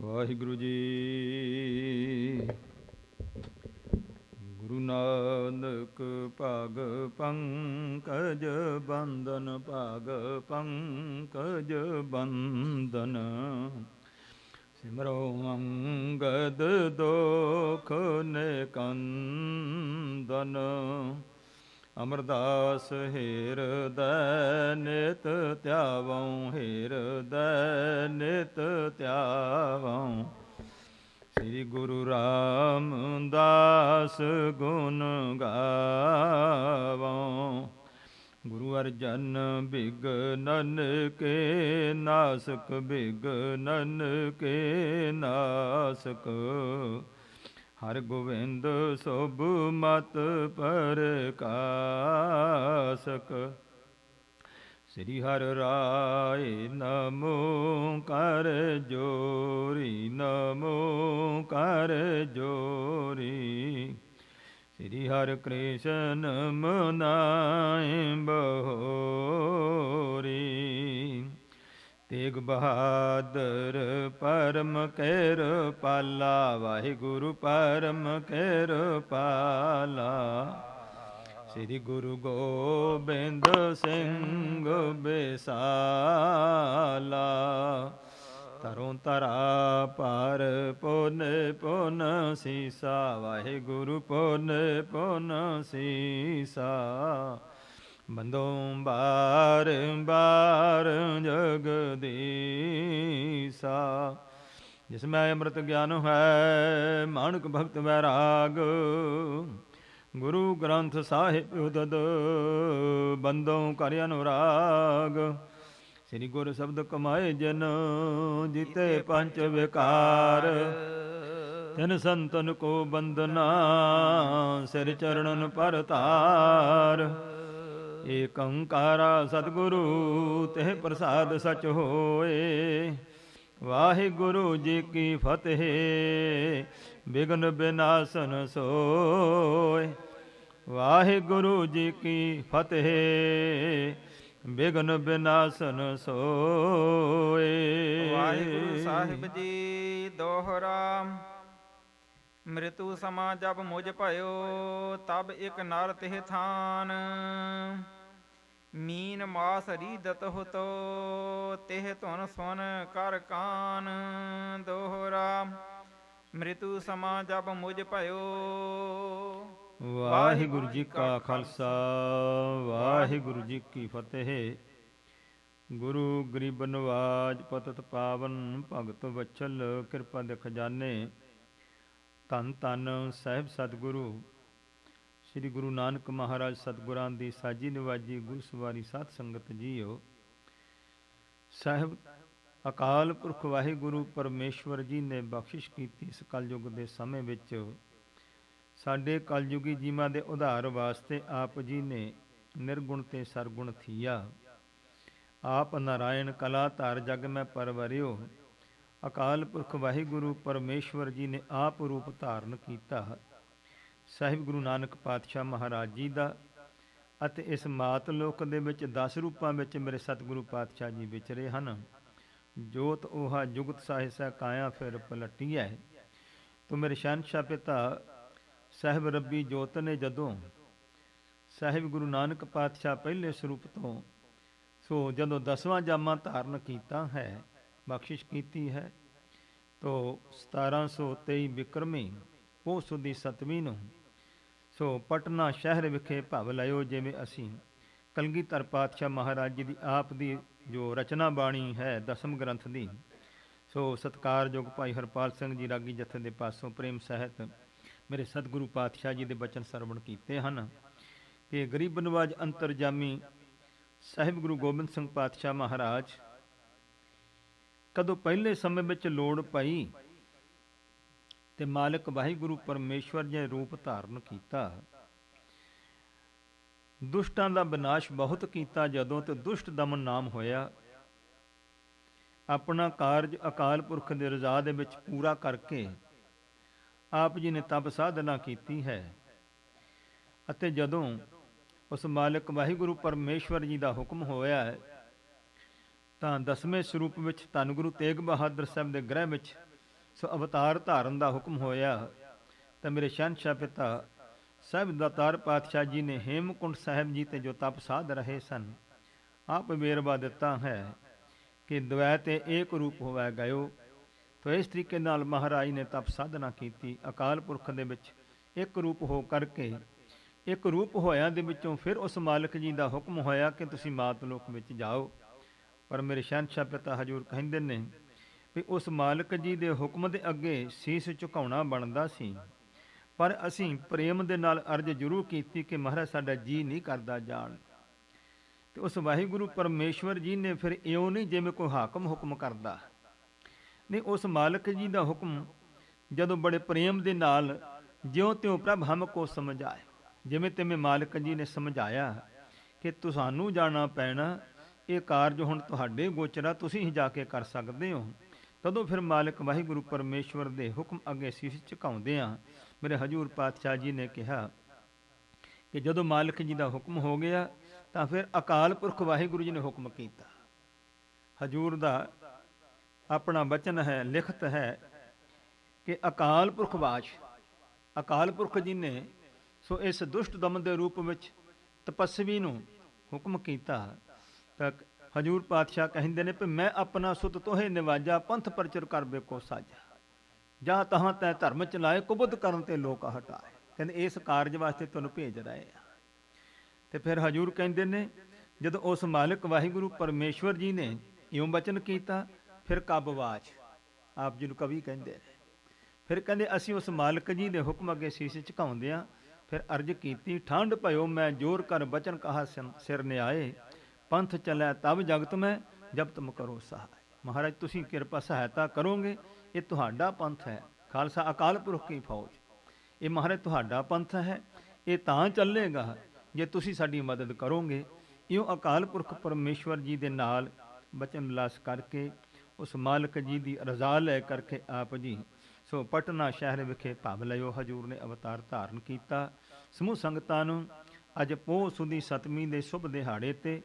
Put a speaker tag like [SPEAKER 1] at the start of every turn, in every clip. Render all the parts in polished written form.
[SPEAKER 1] ਵਾਹਿਗੁਰੂ ਜੀ। ਗੁਰੂ ਨਾਨਕ ਭਾਗ ਪੰਕਜ ਬੰਦਨ, ਭਾਗ ਪੰਕਜ ਬੰਦਨ। ਸਿਮਰੋ ਅੰਗਦ ਦੋਖ ਨਿਕੰਦਨ। ਅਮਰਦਾਸ ਹਿਰਦੈ ਨਿਤ ਧਿਆਵਉ, ਹਿਰਦੈ ਨਿਤ ਧਿਆਵਉ। ਸ੍ਰੀ ਗੁਰੂ ਰਾਮਦਾਸ ਗੁਣ ਗਾਵਉ। ਗੁਰੂ ਅਰਜਨ ਬਿਘਨਨ ਕੇ ਨਾਸਕ, ਬਿਘਨਨ ਕੇ ਨਾਸਕ। ਹਰਿ ਗੋਬਿੰਦ ਸੁਭ ਮਤ ਪ੍ਰਕਾਸਕ। ਸ੍ਰੀ ਹਰਿ ਰਾਇ ਨਮੋ ਕਰ ਜੋਰੀ, ਨਮੋ ਕਰ ਜੋਰੀ। ਸ੍ਰੀ ਹਰਿ ਕ੍ਰਿਸ਼ਨ ਮਨਾਇ ਬਹੋਰੀ। ਤੇਗ ਬਹਾਦਰ ਪਰਮ ਕਿਰਪਾਲਾ, ਵਾਹਿਗੁਰੂ ਪਰਮ ਕਿਰਪਾਲਾ। ਸ੍ਰੀ ਗੁਰੂ ਗੋਬਿੰਦ ਸਿੰਘ ਬਿਸਾਲਾ। ਤਰੋਂ ਧਰਾ ਪਰ ਪੁਨ ਪੁਨ ਸੀਸਾ, ਵਾਹਿਗੁਰੂ ਪੁਨ ਪੁਨ ਸੀਸਾ। ਬੰਦੋਂ ਬਾਰ ਬਾਰ ਜਗਦੀਸਾ। ਜਿਸ ਮੈਂ ਅੰਮ੍ਰਿਤ ਗਿਆਨ ਹੈ, ਮਾਣਕ ਭਗਤ ਵੈਰਾਗ। ਗੁਰੂ ਗ੍ਰੰਥ ਸਾਹਿਬ ਉਦਦ, ਬੰਦੋਂ ਕਰ ਅਨੁਰਾਗ। ਸ੍ਰੀ ਗੁਰ ਸ਼ਬਦ ਕਮਾਏ ਜਨ, ਜੀਤੇ ਪੰਚ ਵਿਕਾਰ। ਤਿਨ ਸੰਤਨ ਕੋ ਬੰਦਨਾ, ਸਿਰ ਚਰਣਨ ਪਰ ਧਾਰ। ਏਕ ਓੰਕਾਰਾ ਸਤਿਗੁਰੂ, ਤਿਹ ਪ੍ਰਸਾਦ ਸਚ ਹੋਏ। ਵਾਹਿਗੁਰੂ ਜੀ ਕੀ ਫਤਿਹ, ਬਿਘਨ ਬਿਨਾਸਨ ਸੋਇ। ਵਾਹਿਗੁਰੂ ਜੀ ਕੀ ਫਤਿਹ, ਬਿਘਨ ਬਿਨਾਸਨ ਸੋਇ।
[SPEAKER 2] ਵਾਹਿਗੁਰੂ ਸਾਹਿਬ ਜੀ ਦੋਹਰਾ। ਮ੍ਰਿਤੂ ਸਮਾ ਜਬ ਮੁਝ ਭਇਓ, ਤਬ ਇਕ ਨਰ ਤਿਹ ਥਾਨ। ਮੀਨ ਮਾਸ ਰੀਦਤ ਹੁਤੋ, ਤਿਹ ਧੁਨ ਸੁਨ ਕਰ ਕਾਨ। ਦੋਹਰਾ। ਮ੍ਰਿਤੂ ਸਮਾ ਜਬ ਮੁਝ ਭਇਓ।
[SPEAKER 1] ਵਾਹਿਗੁਰੂ ਜੀ ਕਾ ਖਾਲਸਾ, ਵਾਹਿਗੁਰੂ ਜੀ ਕੀ ਫਤਿਹ। ਗੁਰੂ ਗਰੀਬ ਨਵਾਜ ਪਤਿਤ ਪਾਵਨ, ਭਗਤ ਵਛਲ ਕਿਰਪਾ ਦੇ ਖਜ਼ਾਨੇ। ਧੰਨ ਧੰਨ ਸਾਹਿਬ ਸਤਿਗੁਰੂ ਸ੍ਰੀ ਗੁਰੂ ਨਾਨਕ ਮਹਾਰਾਜ ਸਤਿਗੁਰਾਂ ਦੀ ਸਾਜੀ ਨਿਵਾਜੀ ਗੁਰੂ ਸਵਾਰੀ ਸਾਧ ਸੰਗਤ ਜੀਓ। ਸਾਹਿਬ ਅਕਾਲ ਪੁਰਖ ਵਾਹਿਗੁਰੂ ਪਰਮੇਸ਼ਵਰ ਜੀ ਨੇ ਬਖਸ਼ਿਸ਼ ਕੀਤੀ ਇਸ ਕਲਯੁਗ ਦੇ ਸਮੇਂ ਵਿੱਚ ਸਾਡੇ ਕਲਯੁਗੀ ਜੀਵਾਂ ਦੇ ਉਧਾਰ ਵਾਸਤੇ ਆਪ ਜੀ ਨੇ ਨਿਰਗੁਣ ਤੇ ਸਰਗੁਣ ਥੀਆ। ਆਪ ਨਾਰਾਇਣ ਕਲਾ ਧਾਰ ਜਗ ਮੈਂ ਪਰਵਰਿਓ। ਅਕਾਲ ਪੁਰਖ ਵਾਹਿਗੁਰੂ ਪਰਮੇਸ਼ਵਰ ਜੀ ਨੇ ਆਪ ਰੂਪ ਧਾਰਨ ਕੀਤਾ। ਸਾਹਿਬ ਗੁਰੂ ਨਾਨਕ ਪਾਤਸ਼ਾਹ ਮਹਾਰਾਜ ਜੀ ਦਾ ਅਤੇ ਇਸ ਮਾਤ ਲੋਕ ਦੇ ਵਿੱਚ 10 ਰੂਪਾਂ ਵਿੱਚ ਮੇਰੇ ਸਤਿਗੁਰੂ ਪਾਤਸ਼ਾਹ ਜੀ ਵਿਚਰੇ ਹਨ। ਜੋਤ 오ਹਾ ਜੁਗਤ ਸਾਹਿਸਾ, ਕਾਇਆ ਫਿਰ ਪਲਟੀਐ। ਤੂੰ ਮੇਰੇ ਸ਼ਹਿਨਸ਼ਾਹ ਪਿਤਾ ਸਾਹਿਬ ਰੱਬੀ ਜੋਤ ਨੇ ਜਦੋਂ ਸਾਹਿਬ ਗੁਰੂ ਨਾਨਕ ਪਾਤਸ਼ਾਹ ਪਹਿਲੇ ਸਰੂਪ ਤੋਂ ਜਦੋਂ 10ਵਾਂ ਜਾਮਾ ਧਾਰਨ ਕੀਤਾ ਹੈ, ਬਖਸ਼ਿਸ਼ ਕੀਤੀ ਹੈ, ਤੋ 1723 ਬਿਕਰਮੀ ਪੋਹ ਸੁਦੀ 7ਵੀਂ ਨੂੰ ਪਟਨਾ ਸ਼ਹਿਰ ਵਿਖੇ ਭਵ ਲਿਓ। ਜਿਵੇਂ ਅਸੀਂ ਕਲਗੀਧਰ ਪਾਤਸ਼ਾਹ ਮਹਾਰਾਜ ਜੀ ਦੀ ਆਪ ਦੀ ਜੋ ਰਚਨਾ ਬਾਣੀ ਹੈ 10ਮ ਗ੍ਰੰਥ ਦੀ, ਸਤਿਕਾਰਯੋਗ ਭਾਈ ਹਰਪਾਲ ਸਿੰਘ ਜੀ ਰਾਗੀ ਜਥੇ ਦੇ ਪਾਸੋਂ ਪ੍ਰੇਮ ਸਹਿਤ ਮੇਰੇ ਸਤਿਗੁਰੂ ਪਾਤਸ਼ਾਹ ਜੀ ਦੇ ਬਚਨ ਸਰਵਣ ਕੀਤੇ ਹਨ ਕਿ ਗਰੀਬ ਨਵਾਜ ਅੰਤਰਜਾਮੀ ਸਾਹਿਬ ਗੁਰੂ ਗੋਬਿੰਦ ਸਿੰਘ ਪਾਤਸ਼ਾਹ ਮਹਾਰਾਜ ਕਦੋਂ ਪਹਿਲੇ ਸਮੇਂ ਵਿੱਚ ਲੋੜ ਪਈ ਤੇ ਮਾਲਕ ਵਾਹਿਗੁਰੂ ਪਰਮੇਸ਼ਵਰ ਜੀ ਨੇ ਰੂਪ ਧਾਰਨ ਕੀਤਾ। ਦੁਸ਼ਟਾਂ ਦਾ ਵਿਨਾਸ਼ ਬਹੁਤ ਕੀਤਾ ਜਦੋਂ, ਤੇ ਦੁਸ਼ਟ ਦਮਨ ਨਾਮ ਹੋਇਆ। ਆਪਣਾ ਕਾਰਜ ਅਕਾਲ ਪੁਰਖ ਦੇ ਰਜ਼ਾ ਦੇ ਵਿੱਚ ਪੂਰਾ ਕਰਕੇ ਆਪ ਜੀ ਨੇ ਤਪ ਸਾਧਨਾ ਕੀਤੀ ਹੈ। ਅਤੇ ਜਦੋਂ ਉਸ ਮਾਲਕ ਵਾਹਿਗੁਰੂ ਪਰਮੇਸ਼ਵਰ ਜੀ ਦਾ ਹੁਕਮ ਹੋਇਆ ਤਾਂ 10ਵੇਂ ਸਰੂਪ ਵਿੱਚ ਧੰਨ ਗੁਰੂ ਤੇਗ ਬਹਾਦਰ ਸਾਹਿਬ ਦੇ ਗ੍ਰਹਿ ਵਿੱਚ ਸੋ ਅਵਤਾਰ ਧਾਰਨ ਦਾ ਹੁਕਮ ਹੋਇਆ ਤਾਂ ਮੇਰੇ ਸ਼ਹਿਨਸ਼ਾਹ ਪਿਤਾ ਸਾਹਿਬ ਦਾਤਾਰ ਪਾਤਸ਼ਾਹ ਜੀ ਨੇ ਹੇਮਕੁੰਟ ਸਾਹਿਬ ਜੀ ਤੇ ਜੋ ਤਪ ਸਾਧ ਰਹੇ ਸਨ, ਆਪ ਵੇਰਵਾ ਦਿੱਤਾ ਹੈ ਕਿ ਦਵੈ ਤੇ ਏਕ ਰੂਪ ਹੋਵੈ ਗਇਓ। ਤੋ ਇਸ ਤਰੀਕੇ ਨਾਲ ਮਹਾਰਾਜ ਨੇ ਤਪ ਸਾਧਨਾ ਕੀਤੀ। ਅਕਾਲ ਪੁਰਖ ਦੇ ਵਿੱਚ ਇੱਕ ਰੂਪ ਹੋ ਕਰਕੇ, ਇੱਕ ਰੂਪ ਹੋਇਆਂ ਦੇ ਵਿੱਚੋਂ ਫਿਰ ਉਸ ਮਾਲਕ ਜੀ ਦਾ ਹੁਕਮ ਹੋਇਆ ਕਿ ਤੁਸੀਂ ਮਾਤ ਲੋਕ ਵਿੱਚ ਜਾਓ। ਪਰ ਮੇਰੇ ਸ਼ਹਿਨਸ਼ਾਹ ਪਿਤਾ ਹਜ਼ੂਰ ਕਹਿੰਦੇ ਨੇ ਵੀ ਉਸ ਮਾਲਕ ਜੀ ਦੇ ਹੁਕਮ ਦੇ ਅੱਗੇ ਸੀਸ ਝੁਕਾਉਣਾ ਬਣਦਾ ਸੀ, ਪਰ ਅਸੀਂ ਪ੍ਰੇਮ ਦੇ ਨਾਲ ਅਰਜ਼ ਜ਼ਰੂਰ ਕੀਤੀ ਕਿ ਮਹਾਰਾਜ ਸਾਡਾ ਜੀ ਨਹੀਂ ਕਰਦਾ ਜਾਣ। ਤੇ ਉਸ ਵਾਹਿਗੁਰੂ ਪਰਮੇਸ਼ਵਰ ਜੀ ਨੇ ਫਿਰ ਇਉਂ ਨਹੀਂ ਜਿਵੇਂ ਕੋਈ ਹਾਕਮ ਹੁਕਮ ਕਰਦਾ, ਨਹੀਂ, ਉਸ ਮਾਲਕ ਜੀ ਦਾ ਹੁਕਮ ਜਦੋਂ ਬੜੇ ਪ੍ਰੇਮ ਦੇ ਨਾਲ ਜਿਉਂ ਤਿਉਂ ਪ੍ਰਭ ਹਮ ਕੋ ਸਮਝਾਏ, ਜਿਵੇਂ ਤਿਵੇਂ ਮਾਲਕ ਜੀ ਨੇ ਸਮਝਾਇਆ ਕਿ ਤੁਹਾਨੂੰ ਜਾਣਾ ਪੈਣਾ, ਇਹ ਕਾਰਜ ਹੁਣ ਤੁਹਾਡੇ ਗੋਚਰਾ, ਤੁਸੀਂ ਹੀ ਜਾ ਕੇ ਕਰ ਸਕਦੇ ਹੋ। ਤਦੋਂ ਫਿਰ ਮਾਲਕ ਵਾਹਿਗੁਰੂ ਪਰਮੇਸ਼ਵਰ ਦੇ ਹੁਕਮ ਅੱਗੇ ਸੀਸ ਝੁਕਾਉਂਦਿਆਂ ਮੇਰੇ ਹਜ਼ੂਰ ਪਾਤਸ਼ਾਹ ਜੀ ਨੇ ਕਿਹਾ ਕਿ ਜਦੋਂ ਮਾਲਕ ਜੀ ਦਾ ਹੁਕਮ ਹੋ ਗਿਆ ਤਾਂ ਫਿਰ ਅਕਾਲ ਪੁਰਖ ਵਾਹਿਗੁਰੂ ਜੀ ਨੇ ਹੁਕਮ ਕੀਤਾ। ਹਜ਼ੂਰ ਦਾ ਆਪਣਾ ਬਚਨ ਹੈ, ਲਿਖਤ ਹੈ ਕਿ ਅਕਾਲ ਪੁਰਖ ਵਾਚ, ਅਕਾਲ ਪੁਰਖ ਜੀ ਨੇ ਸੋ ਇਸ ਦੁਸ਼ਟ ਦਮਨ ਦੇ ਰੂਪ ਵਿੱਚ ਤਪਸਵੀ ਨੂੰ ਹੁਕਮ ਕੀਤਾ। ਤਾਂ ਹਜ਼ੂਰ ਪਾਤਸ਼ਾਹ ਕਹਿੰਦੇ ਨੇ ਕਿ ਮੈਂ ਆਪਣਾ ਸੁਤ ਤੋਹੇ ਨਿਵਾਜਾ, ਪੰਥ ਪ੍ਰਚਰ ਕਰ ਬੇਕੋ ਸਾਜਾ, ਜਾਂ ਤਹਾਂ ਤੈ ਧਰਮ ਚਲਾਏ, ਕੁਬੁੱਧ ਕਰਨ ਤੇ ਲੋਕ ਹਟਾਏ। ਕਹਿੰਦੇ ਇਸ ਕਾਰਜ ਵਾਸਤੇ ਤੁਹਾਨੂੰ ਭੇਜ ਰਹੇ ਆ। ਤੇ ਫਿਰ ਹਜ਼ੂਰ ਕਹਿੰਦੇ ਨੇ ਜਦੋਂ ਉਸ ਮਾਲਕ ਵਾਹਿਗੁਰੂ ਪਰਮੇਸ਼ਵਰ ਜੀ ਨੇ ਇਉਂ ਬਚਨ ਕੀਤਾ, ਫਿਰ ਕਬਵਾਚ, ਆਪ ਜੀ ਨੂੰ ਕਵੀ ਕਹਿੰਦੇ ਨੇ, ਫਿਰ ਕਹਿੰਦੇ ਅਸੀਂ ਉਸ ਮਾਲਕ ਜੀ ਦੇ ਹੁਕਮ ਅੱਗੇ ਸੀਸ ਝੁਕਾਉਂਦਿਆਂ ਫਿਰ ਅਰਜ਼ ਕੀਤੀ, ਠੰਡ ਭਇਓ ਮੈਂ ਜੋਰ ਕਰ ਬਚਨ ਕਹਾ ਸਿਰ ਨਿਆਏ, ਪੰਥ ਚੱਲੈ ਤਬ ਜਗਤ ਮੈਂ ਜਬ ਤੁਮ ਕਰੋ ਸਹਾਇ। ਮਹਾਰਾਜ ਤੁਸੀਂ ਕਿਰਪਾ ਸਹਾਇਤਾ ਕਰੋਗੇ, ਇਹ ਤੁਹਾਡਾ ਪੰਥ ਹੈ, ਖਾਲਸਾ ਅਕਾਲ ਪੁਰਖ ਕੀ ਫੌਜ, ਇਹ ਮਹਾਰਾਜ ਤੁਹਾਡਾ ਪੰਥ ਹੈ, ਇਹ ਤਾਂ ਚੱਲੇਗਾ ਜੇ ਤੁਸੀਂ ਸਾਡੀ ਮਦਦ ਕਰੋਗੇ। ਇਉਂ ਅਕਾਲ ਪੁਰਖ ਪਰਮੇਸ਼ਵਰ ਜੀ ਦੇ ਨਾਲ ਬਚਨ ਵਿਲਾਸ ਕਰਕੇ ਉਸ ਮਾਲਕ ਜੀ ਦੀ ਰਜ਼ਾ ਲੈ ਕਰਕੇ ਆਪ ਜੀ ਸੋ ਪਟਨਾ ਸ਼ਹਿਰ ਵਿਖੇ ਭਵ ਲਿਓ। ਹਜ਼ੂਰ ਨੇ ਅਵਤਾਰ ਧਾਰਨ ਕੀਤਾ। ਸਮੂਹ ਸੰਗਤਾਂ ਨੂੰ ਅੱਜ ਪੋਹ ਸੁਦੀ ਸਤਵੀਂ ਦੇ ਸ਼ੁਭ ਦਿਹਾੜੇ ਤੇ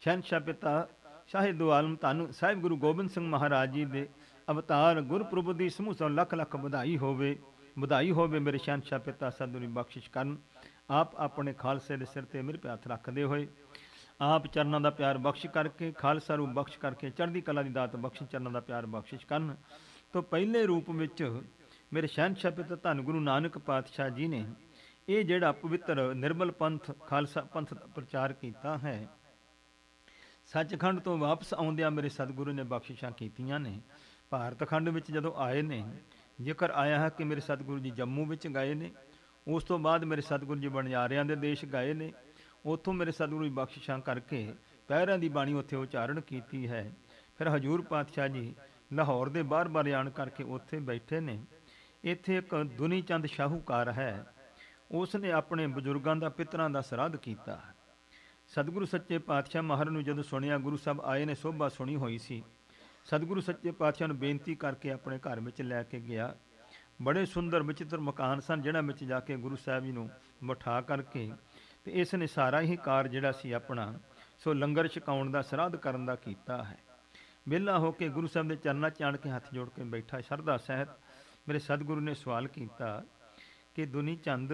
[SPEAKER 1] ਸ਼ਹਿਨਸ਼ਾਹ ਪਿਤਾ ਸ਼ਾਹਿਦ ਦੋ ਆਲਮ ਧੰਨ ਸਾਹਿਬ ਗੁਰੂ ਗੋਬਿੰਦ ਸਿੰਘ ਮਹਾਰਾਜ ਜੀ ਦੇ ਅਵਤਾਰ ਗੁਰਪੁਰਬ ਦੀ ਸਮੂਹ ਸੋ ਲੱਖ ਲੱਖ ਵਧਾਈ ਹੋਵੇ, ਵਧਾਈ ਹੋਵੇ। ਮੇਰੇ ਸ਼ਹਿਨਸ਼ਾਹ ਪਿਤਾ ਸਤਿਗੁਰੂ ਬਖਸ਼ਿਸ਼ ਕਰਨ। ਆਪ ਆਪਣੇ ਖਾਲਸੇ ਦੇ ਸਿਰ ਤੇ ਮੇਰੇ ਹੱਥ ਰੱਖਦੇ ਹੋਏ ਆਪ ਚਰਨਾਂ ਦਾ ਪਿਆਰ ਬਖਸ਼ ਕਰਕੇ, ਖਾਲਸਾ ਰੂਪ ਬਖਸ਼ ਕਰਕੇ, ਚੜ੍ਹਦੀ ਕਲਾ ਦੀ ਦਾਤ ਬਖਸ਼, ਚਰਨਾਂ ਦਾ ਪਿਆਰ ਬਖਸ਼ਿਸ਼ ਕਰਨ। ਤੋਂ ਪਹਿਲੇ ਰੂਪ ਵਿੱਚ ਮੇਰੇ ਸ਼ਹਿਨਸ਼ਾਹ ਪਿਤਾ ਧੰਨ ਗੁਰੂ ਨਾਨਕ ਪਾਤਸ਼ਾਹ ਜੀ ਨੇ ਇਹ ਜਿਹੜਾ ਪਵਿੱਤਰ ਨਿਰਮਲ ਪੰਥ ਖਾਲਸਾ ਪੰਥ ਦਾ ਪ੍ਰਚਾਰ ਕੀਤਾ ਹੈ, ਸੱਚਖੰਡ ਤੋਂ ਵਾਪਸ ਆਉਂਦਿਆਂ ਮੇਰੇ ਸਤਿਗੁਰੂ ਨੇ ਬਖਸ਼ਿਸ਼ਾਂ ਕੀਤੀਆਂ ਨੇ। ਭਾਰਤ ਖੰਡ ਵਿੱਚ ਜਦੋਂ ਆਏ ਨੇ, ਜ਼ਿਕਰ ਆਇਆ ਹੈ ਕਿ ਮੇਰੇ ਸਤਿਗੁਰੂ ਜੀ ਜੰਮੂ ਵਿੱਚ ਗਏ ਨੇ, ਉਸ ਤੋਂ ਬਾਅਦ ਮੇਰੇ ਸਤਿਗੁਰੂ ਜੀ ਬਣਜਾਰਿਆਂ ਦੇ ਦੇਸ਼ ਗਏ ਨੇ, ਉੱਥੋਂ ਮੇਰੇ ਸਤਿਗੁਰੂ ਜੀ ਬਖਸ਼ਿਸ਼ਾਂ ਕਰਕੇ ਪਹਿਰਾਂ ਦੀ ਬਾਣੀ ਉੱਥੇ ਉਚਾਰਨ ਕੀਤੀ ਹੈ। ਫਿਰ ਹਜ਼ੂਰ ਪਾਤਸ਼ਾਹ ਜੀ ਲਾਹੌਰ ਦੇ ਬਾਰ-ਬਾਰ ਆਣ ਕਰਕੇ ਉੱਥੇ ਬੈਠੇ ਨੇ। ਇੱਥੇ ਇੱਕ ਦੁਨੀ ਚੰਦ ਸ਼ਾਹੂਕਾਰ ਹੈ, ਉਸ ਨੇ ਆਪਣੇ ਬਜ਼ੁਰਗਾਂ ਦਾ ਪਿਤਰਾਂ ਦਾ ਸਰਾਧ ਕੀਤਾ। ਸਤਿਗੁਰੂ ਸੱਚੇ ਪਾਤਸ਼ਾਹ ਮਹਾਰਾਜ ਨੂੰ ਜਦੋਂ ਸੁਣਿਆ, ਗੁਰੂ ਸਾਹਿਬ ਆਏ ਨੇ, ਸੋਭਾ ਸੁਣੀ ਹੋਈ ਸੀ, ਸਤਿਗੁਰੂ ਸੱਚੇ ਪਾਤਸ਼ਾਹ ਨੂੰ ਬੇਨਤੀ ਕਰਕੇ ਆਪਣੇ ਘਰ ਵਿੱਚ ਲੈ ਕੇ ਗਿਆ। ਬੜੇ ਸੁੰਦਰ ਵਿਚਿੱਤਰ ਮਕਾਨ ਸਨ, ਜਿਹਨਾਂ ਵਿੱਚ ਜਾ ਕੇ ਗੁਰੂ ਸਾਹਿਬ ਜੀ ਨੂੰ ਬਿਠਾ ਕਰਕੇ ਤੇ ਇਸ ਨੇ ਸਾਰਾ ਹੀ ਕਾਰ ਜਿਹੜਾ ਸੀ ਆਪਣਾ ਸੋ ਲੰਗਰ ਛਕਾਉਣ ਦਾ, ਸਰਾਧ ਕਰਨ ਦਾ ਕੀਤਾ ਹੈ। ਵਿਹਲਾ ਹੋ ਕੇ ਗੁਰੂ ਸਾਹਿਬ ਦੇ ਚਰਨਾਂ 'ਚ ਆਣ ਕੇ ਹੱਥ ਜੋੜ ਕੇ ਬੈਠਾ ਸ਼ਰਧਾ ਸਹਿਤ ਮੇਰੇ ਸਤਿਗੁਰੂ ਨੇ ਸਵਾਲ ਕੀਤਾ ਕਿ ਦੁਨੀ ਚੰਦ,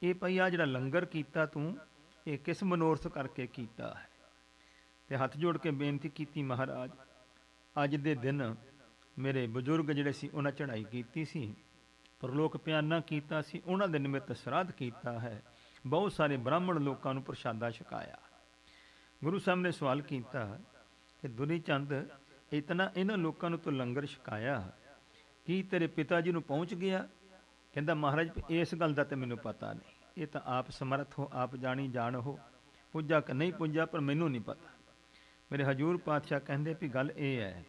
[SPEAKER 1] ਇਹ ਭਈ ਆ ਜਿਹੜਾ ਲੰਗਰ ਕੀਤਾ ਤੂੰ, ਇਹ ਕਿਸ ਮਨੋਰਥ ਕਰਕੇ ਕੀਤਾ ਹੈ? ਤੇ ਹੱਥ ਜੋੜ ਕੇ ਬੇਨਤੀ ਕੀਤੀ, ਮਹਾਰਾਜ ਅੱਜ ਦੇ ਦਿਨ ਮੇਰੇ ਬਜ਼ੁਰਗ ਜਿਹੜੇ ਸੀ ਉਹਨਾਂ ਚੜ੍ਹਾਈ ਕੀਤੀ ਸੀ, ਪਰਲੋਕ ਪਿਆਨਾ ਕੀਤਾ ਸੀ, ਉਹਨਾਂ ਦੇ ਨਿਮਿਤ ਸਰਾਧ ਕੀਤਾ ਹੈ, ਬਹੁਤ ਸਾਰੇ ਬ੍ਰਾਹਮਣ ਲੋਕਾਂ ਨੂੰ ਪ੍ਰਸ਼ਾਦਾ ਛਕਾਇਆ। ਗੁਰੂ ਸਾਹਿਬ ਨੇ ਸਵਾਲ ਕੀਤਾ ਕਿ ਦੁਨੀ ਚੰਦ, ਇਤਨਾ ਇਹਨਾਂ ਲੋਕਾਂ ਨੂੰ ਤੂੰ ਲੰਗਰ ਛਕਾਇਆ, ਕੀ ਤੇਰੇ ਪਿਤਾ ਜੀ ਨੂੰ ਪਹੁੰਚ ਗਿਆ? ਕਹਿੰਦਾ ਮਹਾਰਾਜ ਇਸ ਗੱਲ ਦਾ ਤੇ ਮੈਨੂੰ ਪਤਾ ਨਹੀਂ, ਇਹ ਤਾਂ ਆਪ ਸਮਰੱਥ ਹੋ, ਆਪ ਜਾਣੀ ਜਾਣ ਹੋ, ਪੁੱਜਾ ਕਿ ਨਹੀਂ ਪੁੱਜਾ ਪਰ ਮੈਨੂੰ ਨਹੀਂ ਪਤਾ। ਮੇਰੇ ਹਜ਼ੂਰ ਪਾਤਸ਼ਾਹ ਕਹਿੰਦੇ ਵੀ ਗੱਲ ਇਹ ਹੈ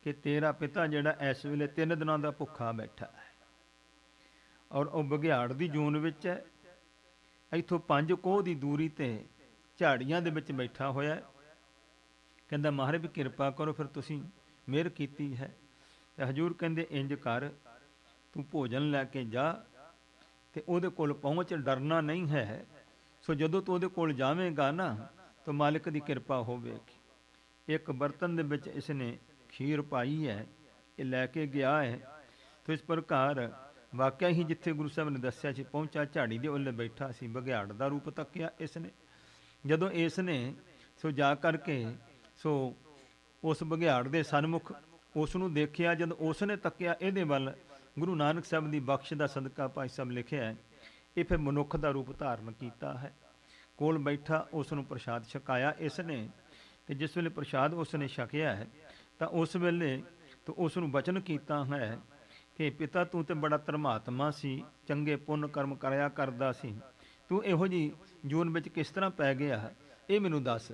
[SPEAKER 1] ਕਿ ਤੇਰਾ ਪਿਤਾ ਜਿਹੜਾ ਇਸ ਵੇਲੇ 3 ਦਿਨਾਂ ਦਾ ਭੁੱਖਾ ਬੈਠਾ ਹੈ, ਔਰ ਉਹ ਬਘਿਆੜ ਦੀ ਜੂਨ ਵਿੱਚ ਹੈ, ਇੱਥੋਂ 5 ਕੋਹ ਦੀ ਦੂਰੀ ਤੇ ਝਾੜੀਆਂ ਦੇ ਵਿੱਚ ਬੈਠਾ ਹੋਇਆ। ਕਹਿੰਦਾ ਮਹਾਰਾਜ ਵੀ ਕਿਰਪਾ ਕਰੋ, ਫਿਰ ਤੁਸੀਂ ਮਿਹਰ ਕੀਤੀ ਹੈ। ਤੇ ਹਜ਼ੂਰ ਕਹਿੰਦੇ ਇੰਜ ਕਰ, ਤੂੰ ਭੋਜਨ ਲੈ ਕੇ ਜਾ ਤੇ ਉਹਦੇ ਕੋਲ ਪਹੁੰਚ, ਡਰਨਾ ਨਹੀਂ ਹੈ। ਸੋ ਜਦੋਂ ਤੂੰ ਉਹਦੇ ਕੋਲ ਜਾਵੇਂਗਾ ਨਾ ਤਾਂ ਮਾਲਿਕ ਦੀ ਕਿਰਪਾ ਹੋਵੇਗੀ। ਇੱਕ ਬਰਤਨ ਦੇ ਵਿੱਚ ਇਸਨੇ ਖੀਰ ਪਾਈ ਹੈ, ਇਹ ਲੈ ਕੇ ਗਿਆ ਹੈ। ਤੋ ਇਸ ਪ੍ਰਕਾਰ ਵਾਕਿਆ ਹੀ ਜਿੱਥੇ ਗੁਰੂ ਸਾਹਿਬ ਨੇ ਦੱਸਿਆ ਸੀ ਪਹੁੰਚਾ, ਝਾੜੀ ਦੇ ਉੱਲੇ ਬੈਠਾ ਸੀ, ਬਘਿਆੜ ਦਾ ਰੂਪ ਤੱਕਿਆ ਇਸ ਨੇ। ਜਦੋਂ ਇਸ ਨੇ ਸੋ ਜਾ ਕਰਕੇ ਸੋ ਉਸ ਬਘਿਆੜ ਦੇ ਸਨਮੁਖ ਉਸ ਨੂੰ ਦੇਖਿਆ, ਜਦ ਉਸ ਨੇ ਤੱਕਿਆ ਇਹਦੇ ਵੱਲ, ਗੁਰੂ ਨਾਨਕ ਸਾਹਿਬ ਦੀ ਬਖਸ਼ ਦਾ ਸਦਕਾ ਭਾਈ ਸਾਹਿਬ ਲਿਖਿਆ ਹੈ, ਇਹ ਫਿਰ ਮਨੁੱਖ ਦਾ ਰੂਪ ਧਾਰਨ ਕੀਤਾ ਹੈ। ਕੋਲ ਬੈਠਾ ਉਸ ਨੂੰ ਪ੍ਰਸ਼ਾਦ ਛਕਾਇਆ ਇਸ ਨੇ, ਤੇ ਜਿਸ ਵੇਲੇ ਪ੍ਰਸ਼ਾਦ ਉਸ ਨੇ ਛਕਿਆ ਹੈ ਤਾਂ ਉਸ ਵੇਲੇ ਤਾਂ ਉਸ ਨੂੰ ਬਚਨ ਕੀਤਾ ਹੈ ਕਿ ਪਿਤਾ ਤੂੰ ਤੇ ਬੜਾ ਧਰਮਾਤਮਾ ਸੀ, ਚੰਗੇ ਪੁੰਨ ਕਰਮ ਕਰਿਆ ਕਰਦਾ ਸੀ, ਤੂੰ ਇਹੋ ਜਿਹੀ ਜੂਨ ਵਿੱਚ ਕਿਸ ਤਰ੍ਹਾਂ ਪੈ ਗਿਆ, ਇਹ ਮੈਨੂੰ ਦੱਸ।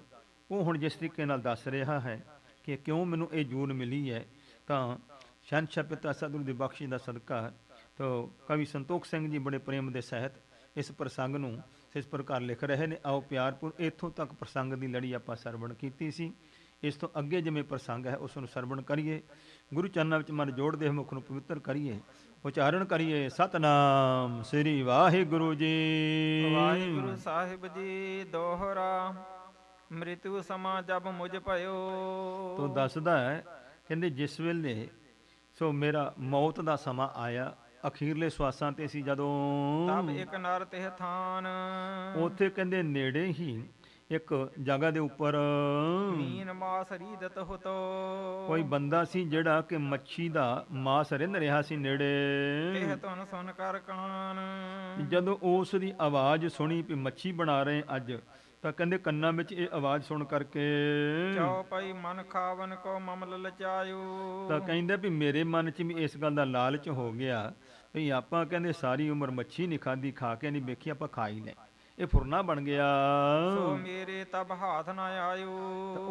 [SPEAKER 1] ਉਹ ਹੁਣ ਜਿਸ ਤਰੀਕੇ ਨਾਲ ਦੱਸ ਰਿਹਾ ਹੈ ਕਿ ਕਿਉਂ ਮੈਨੂੰ ਇਹ ਜੂਨ ਮਿਲੀ ਹੈ, ਤਾਂ ਸ਼ਹਿਨਸ਼ਾਹ ਪਿਤਾ ਸਤਿਗੁਰੂ ਦੀ ਬਖਸ਼ਿਸ਼ ਦਾ ਸਦਕਾ ਤੋ ਕਵੀ ਸੰਤੋਖ ਸਿੰਘ ਜੀ ਬੜੇ ਪ੍ਰੇਮ ਦੇ ਸਹਿਤ ਇਸ ਪ੍ਰਸੰਗ ਨੂੰ ਇਸ ਪ੍ਰਕਾਰ ਲਿਖ ਰਹੇ ਨੇ। ਆਓ ਪਿਆਰਪੁਰ ਇੱਥੋਂ ਤੱਕ ਪ੍ਰਸੰਗ ਦੀ ਲੜੀ ਆਪਾਂ ਸਰਵਣ ਕੀਤੀ ਸੀ। ਇਸ ਤੋਂ ਅੱਗੇ ਜਿਵੇਂ ਪ੍ਰਸੰਗ ਹੈ ਉਸ ਨੂੰ ਸਰਵਣ ਕਰੀਏ, ਗੁਰੂ ਚਰਨਾਂ ਵਿੱਚ ਮਨ ਜੋੜਦੇ ਮੁਖ ਨੂੰ ਪਵਿੱਤਰ ਕਰੀਏ, ਉਚਾਰਨ ਕਰੀਏ ਸਤਨਾਮ ਸ੍ਰੀ ਵਾਹਿਗੁਰੂ ਜੀ।
[SPEAKER 2] ਵਾਹਿਗੁਰੂ ਸਾਹਿਬ ਜੀ ਦੋਹਰਾ, ਮ੍ਰਿਤੂ ਸਮਾਂ ਜਬ ਮੁਝ ਭਇਓ।
[SPEAKER 1] ਤੋ ਦੱਸਦਾ ਹੈ, ਕਹਿੰਦੇ ਜਿਸ ਵੇਲੇ ਸੋ ਮੇਰਾ ਮੌਤ ਦਾ ਸਮਾਂ ਆਇਆ, ਅਖੀਰਲੇ ਸਵਾਸਾਂ ਤੇ ਸੀ ਜਦੋਂ,
[SPEAKER 2] ਤਬ ਇੱਕ ਨਰ ਤਿਹ ਥਾਨ।
[SPEAKER 1] ਉੱਥੇ ਕਹਿੰਦੇ ਨੇੜੇ ਹੀ ਇੱਕ ਜਗ੍ਹਾ ਦੇ ਉੱਪਰ
[SPEAKER 2] ਮੀਨ ਮਾਸ ਰੀਦਤ ਹੁਤੋ।
[SPEAKER 1] ਕੋਈ ਬੰਦਾ ਸੀ ਜਿਹੜਾ ਕਿ ਮੱਛੀ ਦਾ ਮਾਸ ਰਿੰਨ ਰਿਹਾ ਸੀ ਨੇੜੇ।
[SPEAKER 2] ਇਹ ਧੁਨ ਸੁਣ ਕਰ ਕਾਨ।
[SPEAKER 1] ਜਦੋਂ ਉਸ ਦੀ ਆਵਾਜ਼ ਸੁਣੀ ਵੀ ਮੱਛੀ ਬਣਾ ਰਹੇ ਅੱਜ, ਤਾਂ ਕਹਿੰਦੇ ਕੰਨਾਂ ਵਿੱਚ ਇਹ ਆਵਾਜ਼ ਸੁਣ ਕਰਕੇ
[SPEAKER 2] ਚਉਪਈ ਮਨ ਖਾਵਨ ਕੋ ਮਮਲ ਲਚਾਇਓ।
[SPEAKER 1] ਤਾਂ ਕਹਿੰਦੇ ਵੀ ਮੇਰੇ ਮਨ 'ਚ ਵੀ ਇਸ ਗੱਲ ਦਾ ਲਾਲਚ ਹੋ ਗਿਆ ਵੀ ਆਪਾਂ ਕਹਿੰਦੇ ਸਾਰੀ ਉਮਰ ਮੱਛੀ ਨਹੀਂ ਖਾਧੀ, ਖਾ ਕੇ ਨਹੀਂ ਵੇਖੀ, ਆਪਾਂ ਖਾ ਹੀ ਲੈ, ਇਹ ਫੁਰਨਾ ਬਣ ਗਿਆ।
[SPEAKER 2] ਸੋ ਮੇਰੇ ਤਬ ਹਾਥ ਨਾ ਆਇਓ।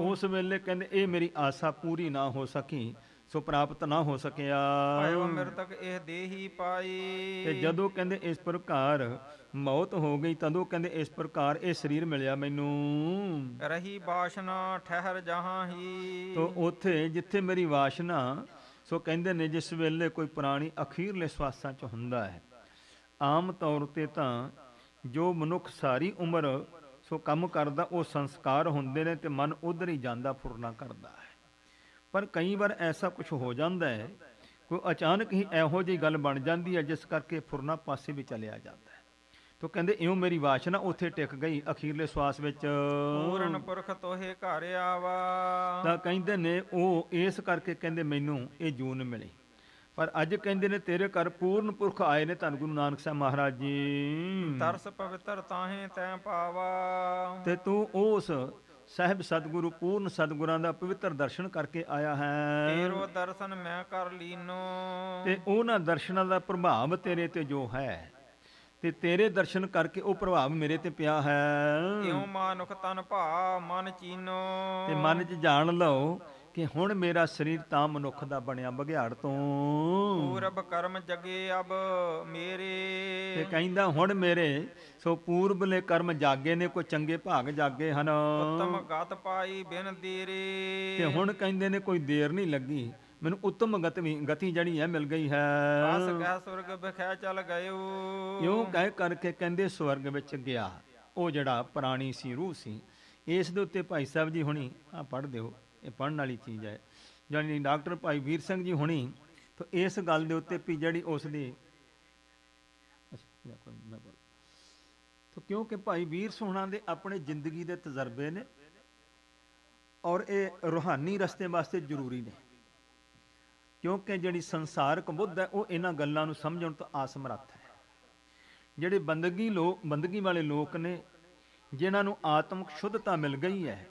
[SPEAKER 1] ਉਸ ਵੇਲੇ ਕਹਿੰਦੇ ਇਹ ਮੇਰੀ ਆਸਾ ਪੂਰੀ ਨਾ ਹੋ ਸਕੀ, ਸੋ ਪ੍ਰਾਪਤ ਨਾ ਹੋ ਸਕਿਆ।
[SPEAKER 2] ਭਇਓ ਮਿਰਤਕ ਇਹ ਦੇਹੀ ਪਾਈ।
[SPEAKER 1] ਤੇ ਜਦੋਂ ਕਹਿੰਦੇ ਇਸ ਪ੍ਰਕਾਰ ਮੌਤ ਹੋ ਗਈ, ਤਦੋਂ ਕਹਿੰਦੇ ਇਸ ਪ੍ਰਕਾਰ ਇਹ ਸਰੀਰ ਮਿਲਿਆ ਮੈਨੂੰ।
[SPEAKER 2] ਰਹੀ ਬਾਸ਼ਨਾ ਠਹਿਰ ਜਹਾਂ ਹੀ।
[SPEAKER 1] ਤੋ ਉੱਥੇ ਜਿੱਥੇ ਮੇਰੀ ਵਾਸ਼ਨਾ, ਸੋ ਕਹਿੰਦੇ ਨੇ ਜਿਸ ਵੇਲੇ ਕੋਈ ਪ੍ਰਾਣੀ ਅਖੀਰਲੇ ਸਵਾਸਾਂ 'ਚ ਹੁੰਦਾ ਹੈ, ਆਮ ਤੌਰ ਤੇ ਤਾਂ ਜੋ ਮਨੁੱਖ ਸਾਰੀ ਉਮਰ ਸੋ ਕੰਮ ਕਰਦਾ ਉਹ ਸੰਸਕਾਰ ਹੁੰਦੇ ਨੇ ਤੇ ਮਨ ਉਧਰ ਹੀ ਜਾਂਦਾ, ਫੁਰਨਾ ਕਰਦਾ ਹੈ। ਪਰ ਕਈ ਵਾਰ ਐਸਾ ਕੁਝ ਹੋ ਜਾਂਦਾ ਹੈ, ਕੋਈ ਅਚਾਨਕ ਹੀ ਇਹੋ ਜਿਹੀ ਗੱਲ ਬਣ ਜਾਂਦੀ ਹੈ ਜਿਸ ਕਰਕੇ ਫੁਰਨਾ ਪਾਸੇ ਵੀ ਚਲਿਆ ਜਾਂਦਾ ਹੈ। ਤੋ ਕਹਿੰਦੇ ਇਉਂ ਮੇਰੀ ਵਾਸ਼ਨਾ ਉੱਥੇ ਟਿਕ ਗਈ ਅਖੀਰਲੇ ਸਵਾਸ ਵਿੱਚ।
[SPEAKER 2] ਪੂਰਨ ਪੁਰਖ ਤੋਹੇ ਘਰ ਆਵਾ।
[SPEAKER 1] ਤਾਂ ਕਹਿੰਦੇ ਨੇ ਉਹ ਇਸ ਕਰਕੇ ਕਹਿੰਦੇ ਮੈਨੂੰ ਇਹ ਜੂਨ ਮਿਲੀ। ਪਰ ਅੱਜ ਕਹਿੰਦੇ ਨੇ ਤੇਰੇ ਘਰ ਪੂਰਨ ਪੁਰਖ ਆਏ ਨੇ, ਧੰਨ ਗੁਰੂ ਨਾਨਕ ਸਾਹਿਬ ਮਹਾਰਾਜ ਜੀ।
[SPEAKER 2] ਤਰਸ ਪਵਿੱਤਰ ਤਾਹੇ ਤੈ ਪਾਵਾ।
[SPEAKER 1] ਤੇ ਤੂੰ ਉਸ ਸਾਹਿਬ ਸਤਿਗੁਰੂ ਪੂਰਨ ਸਤਿਗੁਰਾਂ ਦਾ ਪਵਿੱਤਰ ਦਰਸ਼ਨ ਕਰਕੇ ਆਇਆ ਹੈ।
[SPEAKER 2] ਤੇਰੋ ਦਰਸ਼ਨ ਮੈਂ ਕਰ ਲੀਨੋ।
[SPEAKER 1] ਤੇ ਉਹਨਾਂ ਦਰਸ਼ਨਾਂ ਦਾ ਪ੍ਰਭਾਵ ਤੇਰੇ ਤੇ ਜੋ ਹੈ, ਤੇ ਤੇਰੇ ਦਰਸ਼ਨ ਕਰਕੇ ਉਹ ਪ੍ਰਭਾਵ ਮੇਰੇ ਤੇ ਪਿਆ ਹੈ।
[SPEAKER 2] ਇਉ ਮਾਨੁਖ ਤਨ ਭਾ ਮਨ ਚੀਨੋ।
[SPEAKER 1] ਤੇ ਮਨ 'ਚ ਜਾਣ ਲਓ ਕਿ ਹੁਣ ਮੇਰਾ ਸਰੀਰ ਤਾਂ ਮਨੁੱਖ ਦਾ ਬਣਿਆ ਬਘਿਆੜ ਤੋਂ।
[SPEAKER 2] ਪੂਰਬ ਕਰਮ ਜਗੇ ਅਬ ਮੇਰੇ।
[SPEAKER 1] ਤੇ ਕਹਿੰਦਾ ਹੁਣ ਮੇਰੇ ਸੋ ਪੂਰਬਲੇ ਕਰਮ ਜਾਗੇ ਨੇ, ਕੋਈ ਚੰਗੇ ਭਾਗ ਜਾਗੇ ਹਨ।
[SPEAKER 2] ਉੱਤਮ ਗਤ ਪਾਈ ਬਿਨ ਦੇਰੇ।
[SPEAKER 1] ਤੇ ਹੁਣ ਕਹਿੰਦੇ ਨੇ ਕੋਈ ਦੇਰ ਨਹੀਂ ਲੱਗੀ, ਮੈਨੂੰ ਉੱਤਮ ਗਤੀ ਜਿਹੜੀ ਹੈ ਮਿਲ ਗਈ ਹੈ।
[SPEAKER 2] ਅਸ ਕਹਿ ਸੁਰਗ ਵਿਖੈ ਚਲ ਗਇਓ।
[SPEAKER 1] ਇਉਂ ਕਹਿ ਕਰਕੇ ਕਹਿੰਦੇ ਸਵਰਗ ਵਿੱਚ ਗਿਆ ਉਹ ਜਿਹੜਾ ਪ੍ਰਾਣੀ ਸੀ, ਰੂਹ ਸੀ। ਇਸ ਦੇ ਉੱਤੇ ਭਾਈ ਸਾਹਿਬ ਜੀ ਹੁਣੀ ਆ ਪੜ੍ਹ ਦਿਓ, ਇਹ ਪੜ੍ਹਨ ਵਾਲੀ ਚੀਜ਼ ਹੈ। ਜਾਣੀ ਡਾਕਟਰ ਭਾਈ ਵੀਰ ਸਿੰਘ ਜੀ ਹੁਣੀ ਤਾਂ ਇਸ ਗੱਲ ਦੇ ਉੱਤੇ ਵੀ ਜਿਹੜੀ ਉਸ ਦੀ ਤਾਂ ਕਿਉਂਕਿ ਭਾਈ ਵੀਰ ਸੋਹਣਾ ਦੇ ਆਪਣੇ ਜ਼ਿੰਦਗੀ ਦੇ ਤਜਰਬੇ ਨੇ ਔਰ ਇਹ ਰੂਹਾਨੀ ਰਸਤੇ ਵਾਸਤੇ ਜ਼ਰੂਰੀ ਨੇ, ਕਿਉਂਕਿ ਜਿਹੜੀ ਸੰਸਾਰਕ ਬੁੱਧ ਹੈ ਉਹ ਇਹਨਾਂ ਗੱਲਾਂ ਨੂੰ ਸਮਝਣ ਤੋਂ ਅਸਮਰੱਥ ਹੈ। ਜਿਹੜੇ ਬੰਦਗੀ ਵਾਲੇ ਲੋਕ ਨੇ, ਜਿਨ੍ਹਾਂ ਨੂੰ ਆਤਮਿਕ ਸ਼ੁੱਧਤਾ ਮਿਲ ਗਈ ਹੈ,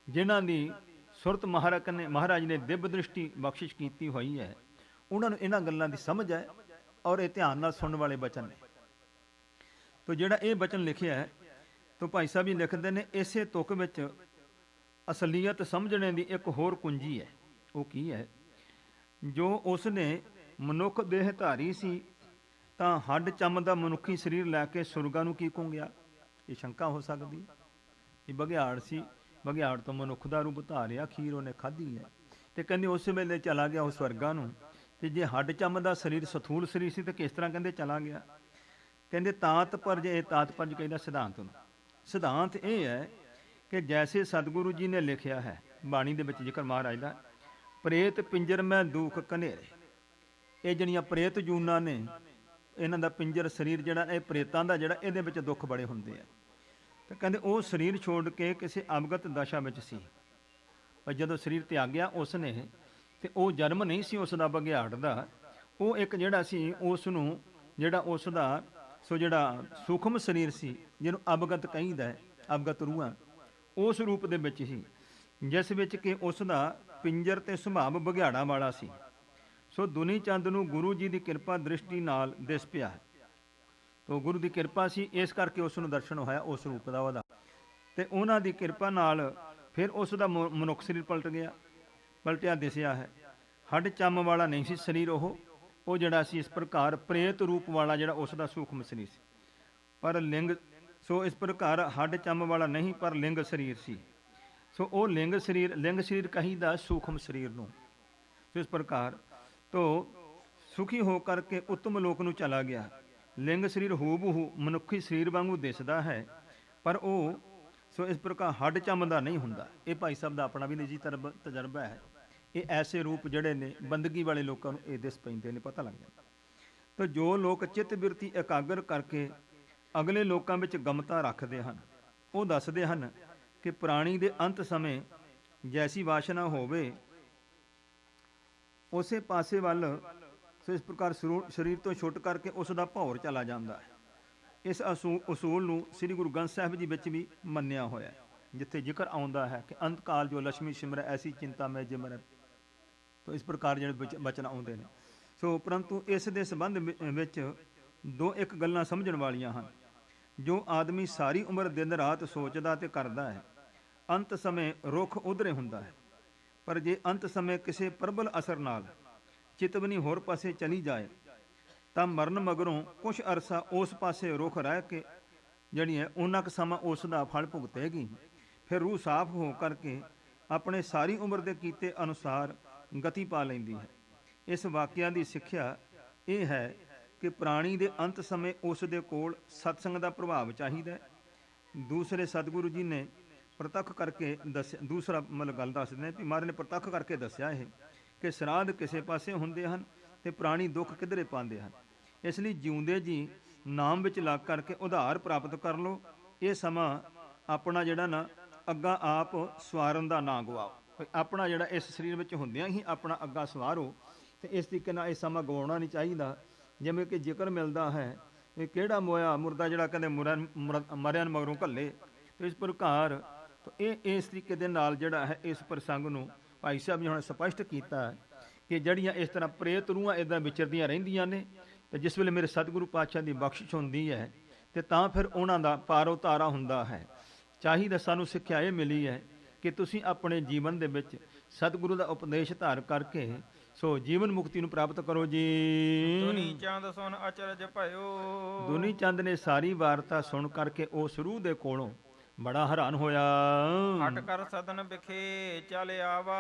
[SPEAKER 1] ਜਿਨ੍ਹਾਂ ਦੀ ਸੁਰਤ ਮਹਾਰਾਜ ਨੇ ਦਿਵ ਦ੍ਰਿਸ਼ਟੀ ਬਖਸ਼ਿਸ਼ ਕੀਤੀ ਹੋਈ ਹੈ, ਉਹਨਾਂ ਨੂੰ ਇਹਨਾਂ ਗੱਲਾਂ ਦੀ ਸਮਝ ਹੈ ਔਰ ਇਹ ਧਿਆਨ ਨਾਲ ਸੁਣਨ ਵਾਲੇ ਬਚਨ ਨੇ। ਤੋ ਜਿਹੜਾ ਇਹ ਬਚਨ ਲਿਖਿਆ ਹੈ, ਤੋ ਭਾਈ ਸਾਹਿਬ ਜੀ ਲਿਖਦੇ ਨੇ ਇਸੇ ਤੁਕ ਵਿੱਚ ਅਸਲੀਅਤ ਸਮਝਣੇ ਦੀ ਇੱਕ ਹੋਰ ਕੁੰਜੀ ਹੈ। ਉਹ ਕੀ ਹੈ? ਜੋ ਉਸ ਨੇ ਮਨੁੱਖ ਦੇਹ ਧਾਰੀ ਸੀ ਤਾਂ ਹੱਡ ਚੰਮ ਦਾ ਮਨੁੱਖੀ ਸਰੀਰ ਲੈ ਕੇ ਸੁਰਗਾਂ ਨੂੰ ਕਿਉਂ ਗਿਆ? ਇਹ ਸ਼ੰਕਾ ਹੋ ਸਕਦੀ। ਇਹ ਬਘਿਆੜ ਸੀ, ਬਘਿਆੜ ਤੋਂ ਮਨੁੱਖ ਦਾ ਰੂਪ ਧਾਰਿਆ, ਖੀਰ ਉਹਨੇ ਖਾਧੀ ਹੈ ਤੇ ਕਹਿੰਦੇ ਉਸ ਵੇਲੇ ਚਲਾ ਗਿਆ ਉਹ ਸਵਰਗਾਂ ਨੂੰ। ਤੇ ਜੇ ਹੱਡ ਚੰਮ ਦਾ ਸਰੀਰ ਸਥੂਲ ਸਰੀਰ ਸੀ ਤਾਂ ਕਿਸ ਤਰ੍ਹਾਂ ਕਹਿੰਦੇ ਚਲਾ ਗਿਆ? ਕਹਿੰਦੇ ਤਾਤਪਰਜ, ਇਹ ਤਾਤਪਰਜ ਕਹਿੰਦਾ ਸਿਧਾਂਤ ਨੂੰ। ਸਿਧਾਂਤ ਇਹ ਹੈ ਕਿ ਜੈਸੇ ਸਤਿਗੁਰੂ ਜੀ ਨੇ ਲਿਖਿਆ ਹੈ ਬਾਣੀ ਦੇ ਵਿੱਚ ਜ਼ਿਕਰ ਮਹਾਰਾਜ ਦਾ, ਪ੍ਰੇਤ ਪਿੰਜਰ ਮੈਂ ਦੁਖ ਕਨੇਰੇ, ਇਹ ਜਿਹੜੀਆਂ ਪ੍ਰੇਤ ਜੂਨਾਂ ਨੇ, ਇਹਨਾਂ ਦਾ ਪਿੰਜਰ ਸਰੀਰ ਜਿਹੜਾ, ਇਹ ਪ੍ਰੇਤਾਂ ਦਾ ਜਿਹੜਾ, ਇਹਦੇ ਵਿੱਚ ਦੁੱਖ ਬੜੇ ਹੁੰਦੇ ਆ। ਤੇ ਕਹਿੰਦੇ ਉਹ ਸਰੀਰ ਛੋੜ ਕੇ ਕਿਸੇ ਅਵਗਤ ਦਸ਼ਾ ਵਿੱਚ ਸੀ, ਪਰ ਜਦੋਂ ਸਰੀਰ ਤਿਆਗਿਆ ਉਸ ਨੇ, ਤੇ ਉਹ ਜਨਮ ਨਹੀਂ ਸੀ ਉਸ ਦਾ ਬਘਿਆੜ ਦਾ, ਉਹ ਇੱਕ ਜਿਹੜਾ ਸੀ ਉਸ ਨੂੰ, ਜਿਹੜਾ ਉਸ ਦਾ ਸੋ ਜਿਹੜਾ ਸੂਖਮ ਸਰੀਰ ਸੀ, ਜਿਹਨੂੰ ਅਵਗਤ ਕਹਿੰਦਾ ਹੈ, ਅਵਗਤ ਰੂਹਾਂ, ਉਸ ਰੂਪ ਦੇ ਵਿੱਚ ਹੀ, ਜਿਸ ਵਿੱਚ ਕਿ ਉਸ ਦਾ ਪਿੰਜਰ ਤੇ ਸੁਭਾਵ ਬਘਿਆੜਾਂ ਵਾਲਾ ਸੀ। ਸੋ ਦੁਨੀ ਚੰਦ ਨੂੰ ਗੁਰੂ ਜੀ ਦੀ ਕਿਰਪਾ ਦ੍ਰਿਸ਼ਟੀ ਨਾਲ ਦਿਸ ਪਿਆ, ਤੋ ਗੁਰੂ ਦੀ ਕਿਰਪਾ ਸੀ, ਇਸ ਕਰਕੇ ਉਸ ਨੂੰ ਦਰਸ਼ਨ ਹੋਇਆ ਉਸ ਰੂਪ ਦਾ ਉਹਦਾ, ਤੇ ਉਹਨਾਂ ਦੀ ਕਿਰਪਾ ਨਾਲ ਫਿਰ ਉਸ ਦਾ ਮਨੁੱਖ ਸਰੀਰ ਪਲਟਿਆ ਦਿਸਿਆ ਹੈ। ਹੱਡ ਚੰਮ ਵਾਲਾ ਨਹੀਂ ਸੀ ਸਰੀਰ ਉਹ ਜਿਹੜਾ ਸੀ ਇਸ ਪ੍ਰਕਾਰ ਪ੍ਰੇਤ ਰੂਪ ਵਾਲਾ ਜਿਹੜਾ ਉਸ ਦਾ ਸੂਖਮ ਸਰੀਰ ਸੀ, ਪਰ ਲਿੰਗ, ਸੋ ਇਸ ਪ੍ਰਕਾਰ ਹੱਡ ਚੰਮ ਵਾਲਾ ਨਹੀਂ ਪਰ ਲਿੰਗ ਸਰੀਰ ਸੀ। ਸੋ ਉਹ ਲਿੰਗ ਸਰੀਰ ਕਹੀਦਾ ਸੂਖਮ ਸਰੀਰ ਨੂੰ। ਸੋ ਇਸ ਪ੍ਰਕਾਰ ਤੋਂ ਸੁਖੀ ਹੋ ਕਰਕੇ ਉੱਤਮ ਲੋਕ ਨੂੰ ਚਲਾ ਗਿਆ। ਲਿੰਗ ਸਰੀਰ ਹੂਬਹੂ ਮਨੁੱਖੀ ਸਰੀਰ ਵਾਂਗੂ ਦਿਸਦਾ ਹੈ, ਪਰ ਉਹ ਸੋ ਇਸ ਪ੍ਰਕਾਰ ਹੱਡ ਚੰਮ ਦਾ ਨਹੀਂ ਹੁੰਦਾ। ਇਹ ਭਾਈ ਸਾਹਿਬ ਦਾ ਆਪਣਾ ਵੀ ਨਿੱਜੀ ਤਜਰਬਾ ਹੈ। ਇਹ ਐਸੇ ਰੂਪ ਜਿਹੜੇ ਨੇ ਬੰਦਗੀ ਵਾਲੇ ਲੋਕਾਂ ਨੂੰ ਇਹ ਦਿਸ ਪੈਂਦੇ ਨੇ, ਪਤਾ ਲੱਗ ਜਾਂਦਾ। ਤਾਂ ਜੋ ਲੋਕ ਚਿੱਤ ਬਿਰਤੀ ਇਕਾਗਰ ਕਰਕੇ ਅਗਲੇ ਲੋਕਾਂ ਵਿੱਚ ਗਮਤਾ ਰੱਖਦੇ ਹਨ, ਉਹ ਦੱਸਦੇ ਹਨ ਕਿ ਪ੍ਰਾਣੀ ਦੇ ਅੰਤ ਸਮੇਂ ਜੈਸੀ ਵਾਸ਼ਨਾ ਹੋਵੇ ਉਸੇ ਪਾਸੇ ਵੱਲ, ਸੋ ਇਸ ਪ੍ਰਕਾਰ ਸਰੀਰ ਤੋਂ ਛੁੱਟ ਕਰਕੇ ਉਸ ਦਾ ਭੌਰ ਚਲਾ ਜਾਂਦਾ ਹੈ। ਇਸ ਅਸੂਲ ਨੂੰ ਸ੍ਰੀ ਗੁਰੂ ਗ੍ਰੰਥ ਸਾਹਿਬ ਜੀ ਵਿੱਚ ਵੀ ਮੰਨਿਆ ਹੋਇਆ ਹੈ, ਜਿੱਥੇ ਜ਼ਿਕਰ ਆਉਂਦਾ ਹੈ ਕਿ ਅੰਤ ਕਾਲ ਜੋ ਲక్ష్ਮੀ ਸਿਮਰੈ ਐਸੀ ਚਿੰਤਾ ਮੈਂ ਜਿਮਰੈ। ਤੋ ਇਸ ਪ੍ਰਕਾਰ ਜਿਹੜੇ ਬਚਨ ਆਉਂਦੇ ਨੇ। ਸੋ ਪਰੰਤੂ ਇਸ ਦੇ ਸੰਬੰਧ ਵਿੱਚ ਇੱਕ ਗੱਲਾਂ ਸਮਝਣ ਵਾਲੀਆਂ ਹਨ। ਜੋ ਆਦਮੀ ਸਾਰੀ ਉਮਰ ਦਿਨ ਰਾਤ ਸੋਚਦਾ ਤੇ ਕਰਦਾ ਹੈ, ਅੰਤ ਸਮੇਂ ਰੁੱਖ ਉਧਰੇ ਹੁੰਦਾ ਹੈ। ਪਰ ਜੇ ਅੰਤ ਸਮੇਂ ਕਿਸੇ ਪ੍ਰਬਲ ਅਸਰ ਨਾਲ ਚਿਤਵਨੀ ਹੋਰ ਪਾਸੇ ਚਲੀ ਜਾਏ, ਤਾਂ ਮਰਨ ਮਗਰੋਂ ਕੁਛ ਅਰਸਾ ਉਸ ਪਾਸੇ ਰੁੱਖ ਰਹਿ ਕੇ ਜਿਹੜੀ ਹੈ ਉਹਨਾਂ ਕੁ ਸਮਾਂ ਉਸ ਦਾ ਫਲ ਭੁਗਤੇਗੀ। ਫਿਰ ਰੂਹ ਸਾਫ਼ ਹੋ ਕਰਕੇ ਆਪਣੇ ਸਾਰੀ ਉਮਰ ਦੇ ਕੀਤੇ ਅਨੁਸਾਰ ਗਤੀ ਪਾ ਲੈਂਦੀ ਹੈ। ਇਸ ਵਾਕਿਆ ਦੀ ਸਿੱਖਿਆ ਇਹ ਹੈ ਕਿ ਪ੍ਰਾਣੀ ਦੇ ਅੰਤ ਸਮੇਂ ਉਸ ਦੇ ਕੋਲ ਸਤਸੰਗ ਦਾ ਪ੍ਰਭਾਵ ਚਾਹੀਦਾ ਹੈ। ਦੂਸਰੇ ਸਤਿਗੁਰੂ ਜੀ ਨੇ ਪ੍ਰਤੱਖ ਕਰਕੇ ਦੱਸਿਆ, ਦੂਸਰਾ ਮਤਲਬ ਗੱਲ ਦੱਸਦੇ ਨੇ ਵੀ ਮਹਾਰਾਜ ਨੇ ਪ੍ਰਤੱਖ ਕਰਕੇ ਦੱਸਿਆ ਇਹ ਕਿ ਸਰਾਧ ਕਿਸੇ ਪਾਸੇ ਹੁੰਦੇ ਹਨ ਤੇ ਪ੍ਰਾਣੀ ਦੁੱਖ ਕਿਧਰੇ ਪਾਉਂਦੇ ਹਨ। ਇਸ ਲਈ ਜਿਉਂਦੇ ਜੀ ਨਾਮ ਵਿੱਚ ਲੱਗ ਕਰਕੇ ਉਧਾਰ ਪ੍ਰਾਪਤ ਕਰ ਲਓ। ਇਹ ਸਮਾਂ ਆਪਣਾ ਜਿਹੜਾ ਨਾ ਅੱਗਾ ਆਪ ਸਵਾਰਨ ਦਾ ਨਾ ਗਵਾਓ। ਆਪਣਾ ਜਿਹੜਾ ਇਸ ਸਰੀਰ ਵਿੱਚ ਹੁੰਦਿਆਂ ਹੀ ਆਪਣਾ ਅੱਗਾ ਸਵਾਰੋ, ਤੇ ਇਸ ਤਰੀਕੇ ਨਾਲ ਇਹ ਸਮਾਂ ਗਵਾਉਣਾ ਨਹੀਂ ਚਾਹੀਦਾ। ਜਿਵੇਂ ਕਿ ਜ਼ਿਕਰ ਮਿਲਦਾ ਹੈ ਇਹ ਕਿਹੜਾ ਮੋਇਆ ਮੁਰਦਾ ਜਿਹੜਾ ਕਹਿੰਦੇ ਮਰਿਆਂ ਮਗਰੋਂ ਘੱਲੇ। ਤੇ ਇਸ ਪ੍ਰਕਾਰ ਇਹ ਇਸ ਤਰੀਕੇ ਦੇ ਨਾਲ ਜਿਹੜਾ ਹੈ ਇਸ ਪ੍ਰਸੰਗ ਨੂੰ ਭਾਈ ਸਾਹਿਬ ਜੀ ਹੁਣ ਸਪਸ਼ਟ ਕੀਤਾ ਹੈ ਕਿ ਜਿਹੜੀਆਂ ਇਸ ਤਰ੍ਹਾਂ ਪ੍ਰੇਤ ਰੂਹਾਂ ਇੱਦਾਂ ਵਿਚਰਦੀਆਂ ਰਹਿੰਦੀਆਂ ਨੇ, ਤੇ ਜਿਸ ਵੇਲੇ ਮੇਰੇ ਸਤਿਗੁਰੂ ਪਾਤਸ਼ਾਹ ਦੀ ਬਖਸ਼ਿਸ਼ ਹੁੰਦੀ ਹੈ ਤੇ ਤਾਂ ਫਿਰ ਉਹਨਾਂ ਦਾ ਪਾਰੋ ਤਾਰਾ ਹੁੰਦਾ ਹੈ। ਚਾਹੀਦਾ ਸਾਨੂੰ ਸਿੱਖਿਆ ਇਹ ਮਿਲੀ ਹੈ ਕਿ ਤੁਸੀਂ ਆਪਣੇ ਜੀਵਨ ਦੇ ਵਿੱਚ ਸਤਿਗੁਰੂ ਦਾ ਉਪਦੇਸ਼ ਧਾਰ ਕਰਕੇ ਸੋ ਜੀਵਨ ਮੁਕਤੀ ਨੂੰ ਪ੍ਰਾਪਤ ਕਰੋ ਜੀ।
[SPEAKER 2] ਦੁਨੀ ਚੰਦ ਸੁਣ ਅਚਰਜ ਭਇਓ।
[SPEAKER 1] ਦੁਨੀ ਚੰਦ ਨੇ ਸਾਰੀ ਵਾਰਤਾ ਸੁਣ ਕਰਕੇ ਉਸ ਰੂਹ ਦੇ ਕੋਲੋਂ ਬੜਾ ਹੈਰਾਨ ਹੋਇਆ।
[SPEAKER 2] ਹਟ ਕਰ ਸਦਨ ਵਿਖੇ ਚੱਲ ਆਵਾ।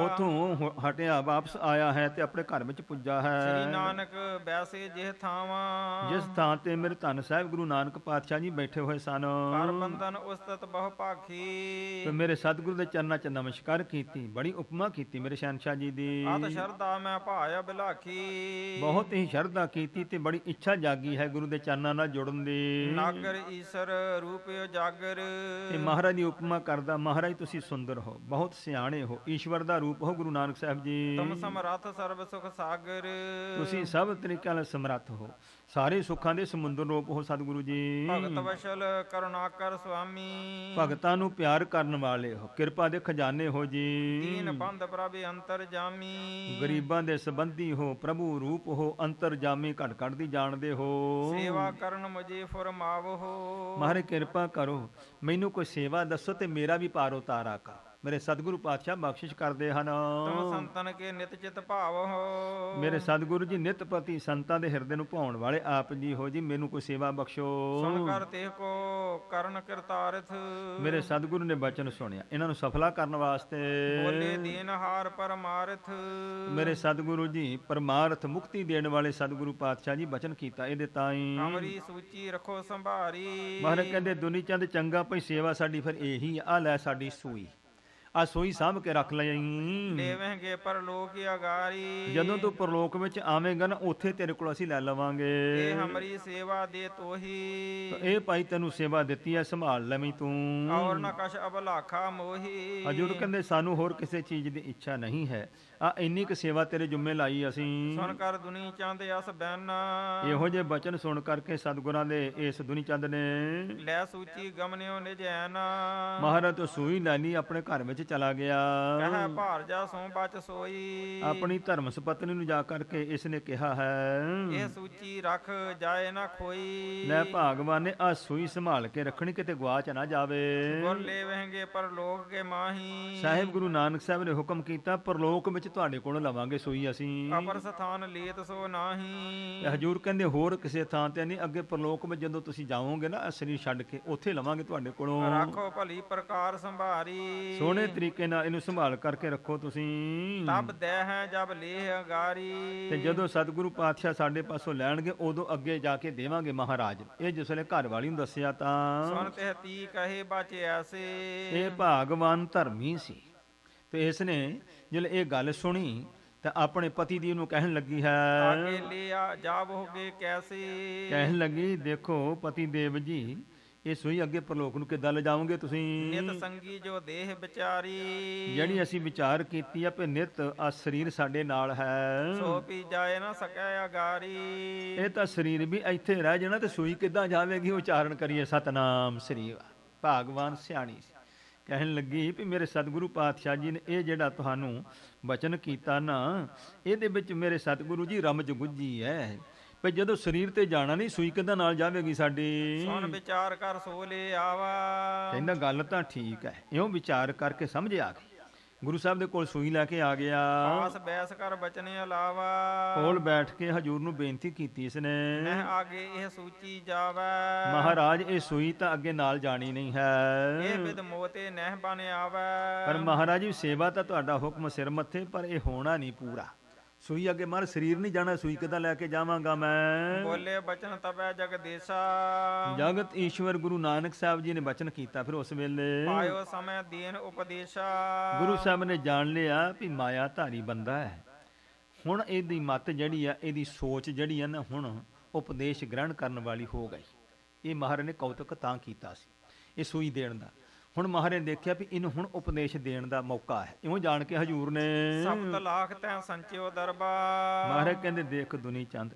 [SPEAKER 1] ਉਥੋਂ ਹਟਿਆ ਵਾਪਸ ਆਇਆ ਹੈ ਤੇ ਆਪਣੇ ਘਰ ਵਿੱਚ ਪੁੱਜਾ ਹੈ।
[SPEAKER 2] ਸ੍ਰੀ ਨਾਨਕ ਬੈਸੇ ਜਿਹ ਥਾਵਾਂ।
[SPEAKER 1] ਜਿਸ ਥਾਂ ਤੇ ਮੇਰੇ ਧੰਨ ਸਾਹਿਬ ਗੁਰੂ ਨਾਨਕ ਪਾਤਸ਼ਾਹ ਜੀ ਬੈਠੇ ਹੋਏ ਸਨ।
[SPEAKER 2] ਕਰ ਬੰਧਨ ਉਸਤਤ ਬਹੁ ਭਾਖੀ।
[SPEAKER 1] ਤੇ ਮੇਰੇ ਸਤਿਗੁਰੂ ਦੇ ਚਰਨਾਂ 'ਚ ਨਮਸਕਾਰ ਕੀਤੀ, ਬੜੀ ਉਪਮਾ ਕੀਤੀ ਮੇਰੇ ਸ਼ਹਿਨਸ਼ਾਹ ਜੀ ਦੀ।
[SPEAKER 2] ਅਤ ਸ਼ਰਧਾ ਮੈਂ ਭਾਇਆ ਬਿਲਾਖੀ।
[SPEAKER 1] ਬਹੁਤ ਹੀ ਸ਼ਰਧਾ ਕੀਤੀ ਤੇ ਬੜੀ ਇੱਛਾ ਜਾਗੀ ਹੈ ਗੁਰੂ ਦੇ ਚਰਨਾਂ ਨਾਲ ਜੁੜਨ ਦੀ।
[SPEAKER 2] ਨਾਗਰ ਈਸ਼ਰ ਰੂਪਿਓ ਜਾਗਰ।
[SPEAKER 1] ਤੇ ਮਹਾਰਾਜ ਦੀ ਉਪਮਾ ਕਰਦਾ, ਮਹਾਰਾਜ ਤੁਸੀਂ ਸੁੰਦਰ ਹੋ, ਬਹੁਤ ਸਿਆਣੇ ਹੋ, ਈਸ਼ਵਰ ਦਾ ਰੂਪ ਹੋ ਗੁਰੂ ਨਾਨਕ ਸਾਹਿਬ ਜੀ।
[SPEAKER 2] ਤੁਮ ਸਮਰੱਥ ਸਰਬ ਸੁਖ ਸਾਗਰ।
[SPEAKER 1] ਤੁਸੀਂ ਸਭ ਤਰੀਕਿਆਂ ਨਾਲ ਸਮਰੱਥ ਹੋ, ਸਾਰੇ ਸੁੱਖਾਂ ਦੇ ਸਮੁੰਦਰ ਰੂਪ ਹੋ ਸਤਿਗੁਰੂ ਜੀ।
[SPEAKER 2] ਭਗਤ ਵਸ਼ਲ ਕਰੁਣਾਕਰ ਸੁਆਮੀ।
[SPEAKER 1] ਭਗਤਾਂ ਨੂੰ ਪਿਆਰ ਕਰਨ ਵਾਲੇ ਹੋ, ਕਿਰਪਾ ਦੇ ਖਜ਼ਾਨੇ ਹੋ ਜੀ।
[SPEAKER 2] ਦੀਨ ਬੰਦ ਪ੍ਰਭ ਅੰਤਰ ਜਾਮੀ।
[SPEAKER 1] ਗਰੀਬਾਂ ਦੇ ਸੰਬੰਧੀ ਹੋ, ਪ੍ਰਭੂ ਰੂਪ ਹੋ, ਅੰਤਰ ਜਾਮੀ, ਘਟ ਘਟ ਦੀ ਜਾਣਦੇ ਹੋ।
[SPEAKER 2] ਸੇਵਾ ਕਰਨ ਮੁਝੇ ਫਰਮਾਵੋ।
[SPEAKER 1] ਮਹਾਰਾਜ ਕਿਰਪਾ ਕਰੋ, ਮੈਨੂੰ ਕੋਈ ਸੇਵਾ ਦੱਸੋ ਤੇ ਮੇਰਾ ਵੀ ਪਾਰ ਉਤਾਰਾ ਕਰ। ਮੇਰੇ ਸਤਿਗੁਰੂ ਪਾਤਸ਼ਾਹ ਬਖਸ਼ਿਸ਼ ਕਰਦੇ ਹਨ।
[SPEAKER 2] ਤੁਮ ਸੰਤਨ ਕੇ ਨਿਤ ਚਿਤ ਭਾਵ ਹੋ।
[SPEAKER 1] ਮੇਰੇ ਸਤਿਗੁਰੂ ਜੀ ਨਿਤ ਪ੍ਰਤੀ ਸੰਤਾਂ ਦੇ ਹਿਰਦੇ ਨੂੰ ਭਾਉਣ ਵਾਲੇ ਆਪ ਜੀ ਹੋ ਜੀ, ਮੈਨੂੰ ਕੋਈ ਸੇਵਾ ਬਖਸ਼ੋ।
[SPEAKER 2] ਸੁਣ ਕਰ ਤੇ ਕੋ ਕਰਨ ਕਰਤਾਰਥ।
[SPEAKER 1] ਮੇਰੇ ਸਤਿਗੁਰੂ ਨੇ ਬਚਨ ਸੁਣਿਆ, ਇਹਨਾਂ ਨੂੰ ਸਫਲਾ ਕਰਨ ਵਾਸਤੇ
[SPEAKER 2] ਬੋਲੇ ਦੀਨ ਹਾਰ ਪਰਮਾਰਥ।
[SPEAKER 1] ਮੇਰੇ ਸਤਿਗੁਰੂ ਜੀ ਪਰਮਾਰਥ ਮੁਕਤੀ ਦੇਣ ਵਾਲੇ ਸਤਿਗੁਰੂ ਪਾਤਸ਼ਾਹ ਜੀ ਬਚਨ ਕੀਤਾ ਇਹਦੇ ਤਾਂ ਹੀ।
[SPEAKER 2] ਅਮਰੀ ਸੂਚੀ ਰੱਖੋ ਸੰਭਾਰੀ।
[SPEAKER 1] ਮਹਾਰਾਜ ਕਹਿੰਦੇ ਦੁਨੀ ਚੰਦ ਚੰਗਾ ਭਈ ਸੇਵਾ ਸਾਡੀ ਫਿਰ ਇਹੀ ਆ ਲੈ ਸਾਡੀ ਸੂਈ। ਆ ਸੋਈ ਸਾਂਭ ਕੇ ਰੱਖ ਲਈ।
[SPEAKER 2] ਲੇਵਹਿਗੇ ਪਰਲੋਕ ਅਗਾਰੀ,
[SPEAKER 1] ਜਦੋਂ ਤੂੰ ਪਰਲੋਕ ਵਿੱਚ ਆਵੇਂਗਾ ਨਾ ਉੱਥੇ ਤੇਰੇ ਕੋਲ ਅਸੀਂ ਲੈ ਲਵਾਂਗੇ।
[SPEAKER 2] ਇਹ ਹਮਰੀ ਸੇਵਾ ਦੇ ਤੋਹੀ,
[SPEAKER 1] ਇਹ ਭਾਈ ਤੈਨੂੰ ਸੇਵਾ ਦਿੱਤੀ ਹੈ, ਸੰਭਾਲ ਲੈਵੀਂ ਤੂੰ।
[SPEAKER 2] ਔਰ ਨ ਕਛ ਅਬਲਾਖਾ ਮੋਹੀ,
[SPEAKER 1] ਹਜੂਰ ਕਹਿੰਦੇ ਸਾਨੂੰ ਹੋਰ ਕਿਸੇ ਚੀਜ਼ ਦੀ ਇੱਛਾ ਨਹੀਂ ਹੈ, ਆ ਇੰਨੀ ਕੁ ਸੇਵਾ ਤੇਰੇ ਜੁੰਮੇ ਲਾਈ ਅਸੀਂ।
[SPEAKER 2] ਸੁਣ ਕਰ ਦੁਨੀ ਚੰਦ ਅਸ ਬੈਨ,
[SPEAKER 1] ਇਹੋ ਜਿਹੇ ਬਚਨ ਸੁਣ ਕਰਕੇ ਸਤਿਗੁਰਾਂ ਦੇ ਇਸ ਦੁਨੀ ਚੰਦ ਨੇ
[SPEAKER 2] ਲੈ ਸੂਚੀ ਗਮਨਿਓ ਨਿਜੈਨ,
[SPEAKER 1] ਮਹਾਰਾਜ ਤੋਂ ਸੂਈ ਲੈਣੀ ਆਪਣੇ ਘਰ ਵਿੱਚ ਚਲਾ ਗਿਆ।
[SPEAKER 2] ਕਹੈ ਭਾਰ ਜਾ ਸੋ ਬਚ ਸੋਈ,
[SPEAKER 1] ਆਪਣੀ ਧਰਮ ਸੁਪਤਨੀ ਨੂੰ ਜਾ ਕਰਕੇ ਇਸ ਨੇ ਕਿਹਾ ਹੈ,
[SPEAKER 2] ਇਹ ਸੂਚੀ ਰੱਖ ਜਾਏ ਨਾ ਖੋਈ,
[SPEAKER 1] ਲੈ ਭਾਗਵਾਨ ਨੇ ਆ ਸੂਈ ਸੰਭਾਲ ਕੇ ਰੱਖਣੀ, ਕਿਤੇ ਗਵਾਚ ਨਾ ਜਾਵੇ।
[SPEAKER 2] ਗੁਰ ਲੇਵਹਿਗੇ ਪਰਲੋਕ ਕੇ ਮਾਹੀ,
[SPEAKER 1] ਸਾਹਿਬ ਗੁਰੂ ਨਾਨਕ ਸਾਹਿਬ ਨੇ ਹੁਕਮ ਕੀਤਾ, ਪਰਲੋਕ ਵਿੱਚ ਤੁਹਾਡੇ ਕੋਲ ਲਵਾਂਗੇ ਸੂਈ ਅਸੀਂ।
[SPEAKER 2] ਅਪਰ ਸਥਾਨ ਲੀਤ ਸੋ ਨਾਹੀ,
[SPEAKER 1] ਤੇ ਹਜੂਰ ਕਹਿੰਦੇ ਹੋਰ ਕਿਸੇ ਥਾਂ ਤੇ ਨਹੀਂ, ਅੱਗੇ ਪਰਲੋਕ ਵਿੱਚ ਜਦੋਂ ਤੁਸੀਂ ਜਾਓਗੇ ਨਾ ਸਰੀਰ ਛੱਡ ਕੇ, ਉੱਥੇ ਲਵਾਂਗੇ ਤੁਹਾਡੇ ਕੋਲੋਂ।
[SPEAKER 2] ਰੱਖੋ ਭਲੀ ਪ੍ਰਕਾਰ ਸੰਭਾਰੀ,
[SPEAKER 1] ਸੋਹਣੇ ਤਰੀਕੇ ਨਾਲ ਇਹਨੂੰ ਸੰਭਾਲ ਕਰਕੇ ਰੱਖੋ ਤੁਸੀਂ।
[SPEAKER 2] ਤਬ ਦੇ ਹੈ ਜਬ ਲੇਹ ਅਗਾਰੀ,
[SPEAKER 1] ਤੇ ਜਦੋਂ ਸਤਿਗੁਰੂ ਪਾਤਸ਼ਾਹ ਸਾਡੇ ਪਾਸੋਂ ਲੈਣਗੇ ਉਦੋਂ ਅੱਗੇ ਜਾ ਕੇ ਦੇਵਾਂਗੇ ਮਹਾਰਾਜ। ਇਹ ਜਿਸ ਵੇਲੇ ਘਰ ਵਾਲੀ ਨੂੰ ਦੱਸਿਆ ਤਾਂ
[SPEAKER 2] ਸੁਨ ਤੇ ਤੀ ਕਹੇ ਬਚ ਐਸੇ,
[SPEAKER 1] ਇਹ ਭਾਗਵਾਨ ਧਰਮੀ ਸੀ, ਤੇ ਇਸ ਨੇ ਜਦੋਂ ਇਹ ਗੱਲ ਸੁਣੀ ਤਾਂ ਆਪਣੇ ਪਤੀ ਦੀ ਨੂੰ ਕਹਿਣ ਲੱਗੀ ਹੈ,
[SPEAKER 2] ਆਗੇ ਲਿਆ ਜਾਵੋਗੇ ਕੈਸੇ,
[SPEAKER 1] ਕਹਿਣ ਲੱਗੀ ਦੇਖੋ ਪਤੀ ਦੇਵ ਜੀ, ਇਹ ਸੂਈ ਅੱਗੇ ਪਰਲੋਕ ਨੂੰ ਕਿੱਦਾਂ ਲਿਜਾਓਗੇ ਤੁਸੀਂ।
[SPEAKER 2] ਨਿਤ ਸੰਗੀ ਜੋ ਦੇਹ ਵਿਚਾਰੀ,
[SPEAKER 1] ਜਿਹੜੀ ਅਸੀਂ ਵਿਚਾਰ ਕੀਤੀ ਆ ਵੀ ਨਿਤ ਆ ਸਰੀਰ ਸਾਡੇ ਨਾਲ ਹੈ,
[SPEAKER 2] ਸੋ ਪੀ ਜਾਏ ਨਾ ਸਕੈ ਅਗਾਰੀ,
[SPEAKER 1] ਇਹ ਤਾਂ ਸਰੀਰ ਵੀ ਇੱਥੇ ਰਹਿ ਜਾਣਾ ਤੇ ਸੂਈ ਕਿੱਦਾਂ ਜਾਵੇਗੀ। ਉਚਾਰਨ ਕਰੀਏ ਸਤਨਾਮ ਸ੍ਰੀ ਵਾਹਿਗੁਰੂ। ਭਾਗਵਾਨ ਸਿਆਣੀ ਸੀ, ਕਹਿਣ ਲੱਗੀ ਵੀ ਮੇਰੇ ਸਤਿਗੁਰੂ ਪਾਤਸ਼ਾਹ ਜੀ ਨੇ ਇਹ ਜਿਹੜਾ ਤੁਹਾਨੂੰ ਬਚਨ ਕੀਤਾ ਨਾ, ਇਹਦੇ ਵਿੱਚ ਮੇਰੇ ਸਤਿਗੁਰੂ ਜੀ ਰਮਜ ਗੁੱਝੀ ਹੈ, ਵੀ ਜਦੋਂ ਸਰੀਰ ਤੇ ਜਾਣਾ ਨਹੀਂ ਸੂਈ ਕਿੱਦਾਂ ਨਾਲ ਜਾਵੇਗੀ ਸਾਡੀ।
[SPEAKER 2] ਸੁਣ ਵਿਚਾਰ ਕਰ ਸੋ ਲੈ ਆਵਾ,
[SPEAKER 1] ਕਹਿੰਦਾ ਗੱਲ ਤਾਂ ਠੀਕ ਹੈ, ਇਉਂ ਵਿਚਾਰ ਕਰਕੇ ਸਮਝ ਆ ਗਈ। ਗੁਰੂ ਸਾਹਿਬ ਦੇ ਕੋਲ ਸੂਈ ਲੈ ਕੇ ਆ ਗਿਆ,
[SPEAKER 2] ਆਸ ਬੈਸ ਕਰ ਬਚਨੇ ਅਲਾਵਾ,
[SPEAKER 1] ਕੋਲ ਬੈਠ ਕੇ ਹਜੂਰ ਨੂੰ ਬੇਨਤੀ ਕੀਤੀ ਇਸਨੇ,
[SPEAKER 2] ਨਹਿ ਆਗੇ ਇਹ ਸੂਚੀ ਜਾਵੇ,
[SPEAKER 1] ਮਹਾਰਾਜ ਇਹ ਸੂਈ ਤਾਂ ਅੱਗੇ ਨਾਲ ਜਾਣੀ ਨਹੀਂ ਹੈ,
[SPEAKER 2] ਇਹ ਵਿਦ ਮੋਤੇ ਨਹਿ ਬਨ ਆਵੇ,
[SPEAKER 1] ਪਰ ਮਹਾਰਾਜ ਜੀ ਸੇਵਾ ਤਾਂ ਤੁਹਾਡਾ ਹੁਕਮ ਸਿਰ ਮੱਥੇ, ਪਰ ਇਹ ਹੋਣਾ ਨਹੀਂ ਪੂਰਾ। ਸੂਈ ਅੱਗੇ ਮਾਰ ਸਰੀਰ ਨਹੀਂ ਜਾਣਾ, ਸੂਈ ਕਿੱਦਾਂ ਲੈ ਕੇ ਜਾਵਾਂਗਾ ਮੈਂ।
[SPEAKER 2] ਬੋਲੇ ਬਚਨ ਤਬੈ ਜਗਦੀਸ਼ਾ,
[SPEAKER 1] ਜਗਤ ਈਸ਼ਵਰ ਗੁਰੂ ਨਾਨਕ ਸਾਹਿਬ ਜੀ ਨੇ ਬਚਨ ਕੀਤਾ। ਫਿਰ ਉਸ ਵੇਲੇ
[SPEAKER 2] ਪਾਇਓ ਸਮੈ ਦੀਨ ਉਪਦੇਸ਼ਾ,
[SPEAKER 1] ਗੁਰੂ ਸਾਹਿਬ ਨੇ ਜਾਣ ਲਿਆ ਵੀ ਮਾਇਆ ਧਾਰੀ ਬੰਦਾ ਹੈ, ਹੁਣ ਇਹਦੀ ਮੱਤ ਜਿਹੜੀ ਆ, ਇਹਦੀ ਸੋਚ ਜਿਹੜੀ ਆ ਨਾ, ਹੁਣ ਉਪਦੇਸ਼ ਗ੍ਰਹਿਣ ਕਰਨ ਵਾਲੀ ਹੋ ਗਈ। ਇਹ ਮਹਾਰਾਜ ਨੇ ਕੌਤਕ ਤਾਂ ਕੀਤਾ ਸੀ ਇਹ ਸੂਈ ਦੇਣ ਦਾ। ਹੁਣ ਮਹਾਰਾਜ ਨੇ ਦੇਖਿਆ ਵੀ ਇਹਨੂੰ ਹੁਣ ਉਪਦੇਸ਼ ਦੇਣ ਦਾ ਮੌਕਾ ਹੈ, ਇਉਂ ਜਾਣ ਕੇ ਹਜੂਰ ਨੇ
[SPEAKER 2] ਸਪਤ ਲਾਖ ਤੈ ਸੰਚਿਓ ਦਰਬਾ,
[SPEAKER 1] ਮਹਾਰਾਜ ਕਹਿੰਦੇ ਦੇਖ ਦੁਨੀ ਚੰਦ,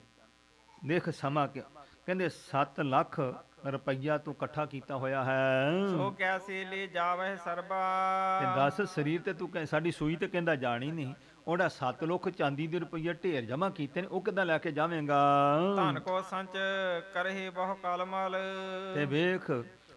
[SPEAKER 1] ਦੇਖ ਸਮਾਂ ਕਿ ਕਹਿੰਦੇ 7 ਲੱਖ ਰੁਪਈਆ ਤੂੰ ਇਕੱਠਾ ਕੀਤਾ ਹੋਇਆ ਹੈ,
[SPEAKER 2] ਸੋ ਕੈਸੇ ਲੈ ਜਾਵੇ ਸਰਬਾ,
[SPEAKER 1] ਤੇ ਦੱਸ ਸਰੀਰ ਤੇ ਤੂੰ ਸਾਡੀ ਸੂਈ ਤੇ ਕਹਿੰਦਾ ਜਾਣੀ ਨਹੀਂ, ਉਹਦਾ 7 ਲੱਖ ਚਾਂਦੀ ਦੇ ਰੁਪਈਆ ਢੇਰ ਜਮਾ ਕੀਤੇ ਨੇ, ਉਹ ਕਿੱਦਾਂ ਲੈ ਕੇ ਜਾਵੇਂਗਾ।
[SPEAKER 2] ਧਨ ਕੋ ਸੰਚ ਕਰਹਿ ਬਹੁ ਕਲਮਲ,
[SPEAKER 1] ਤੇ ਵੇਖ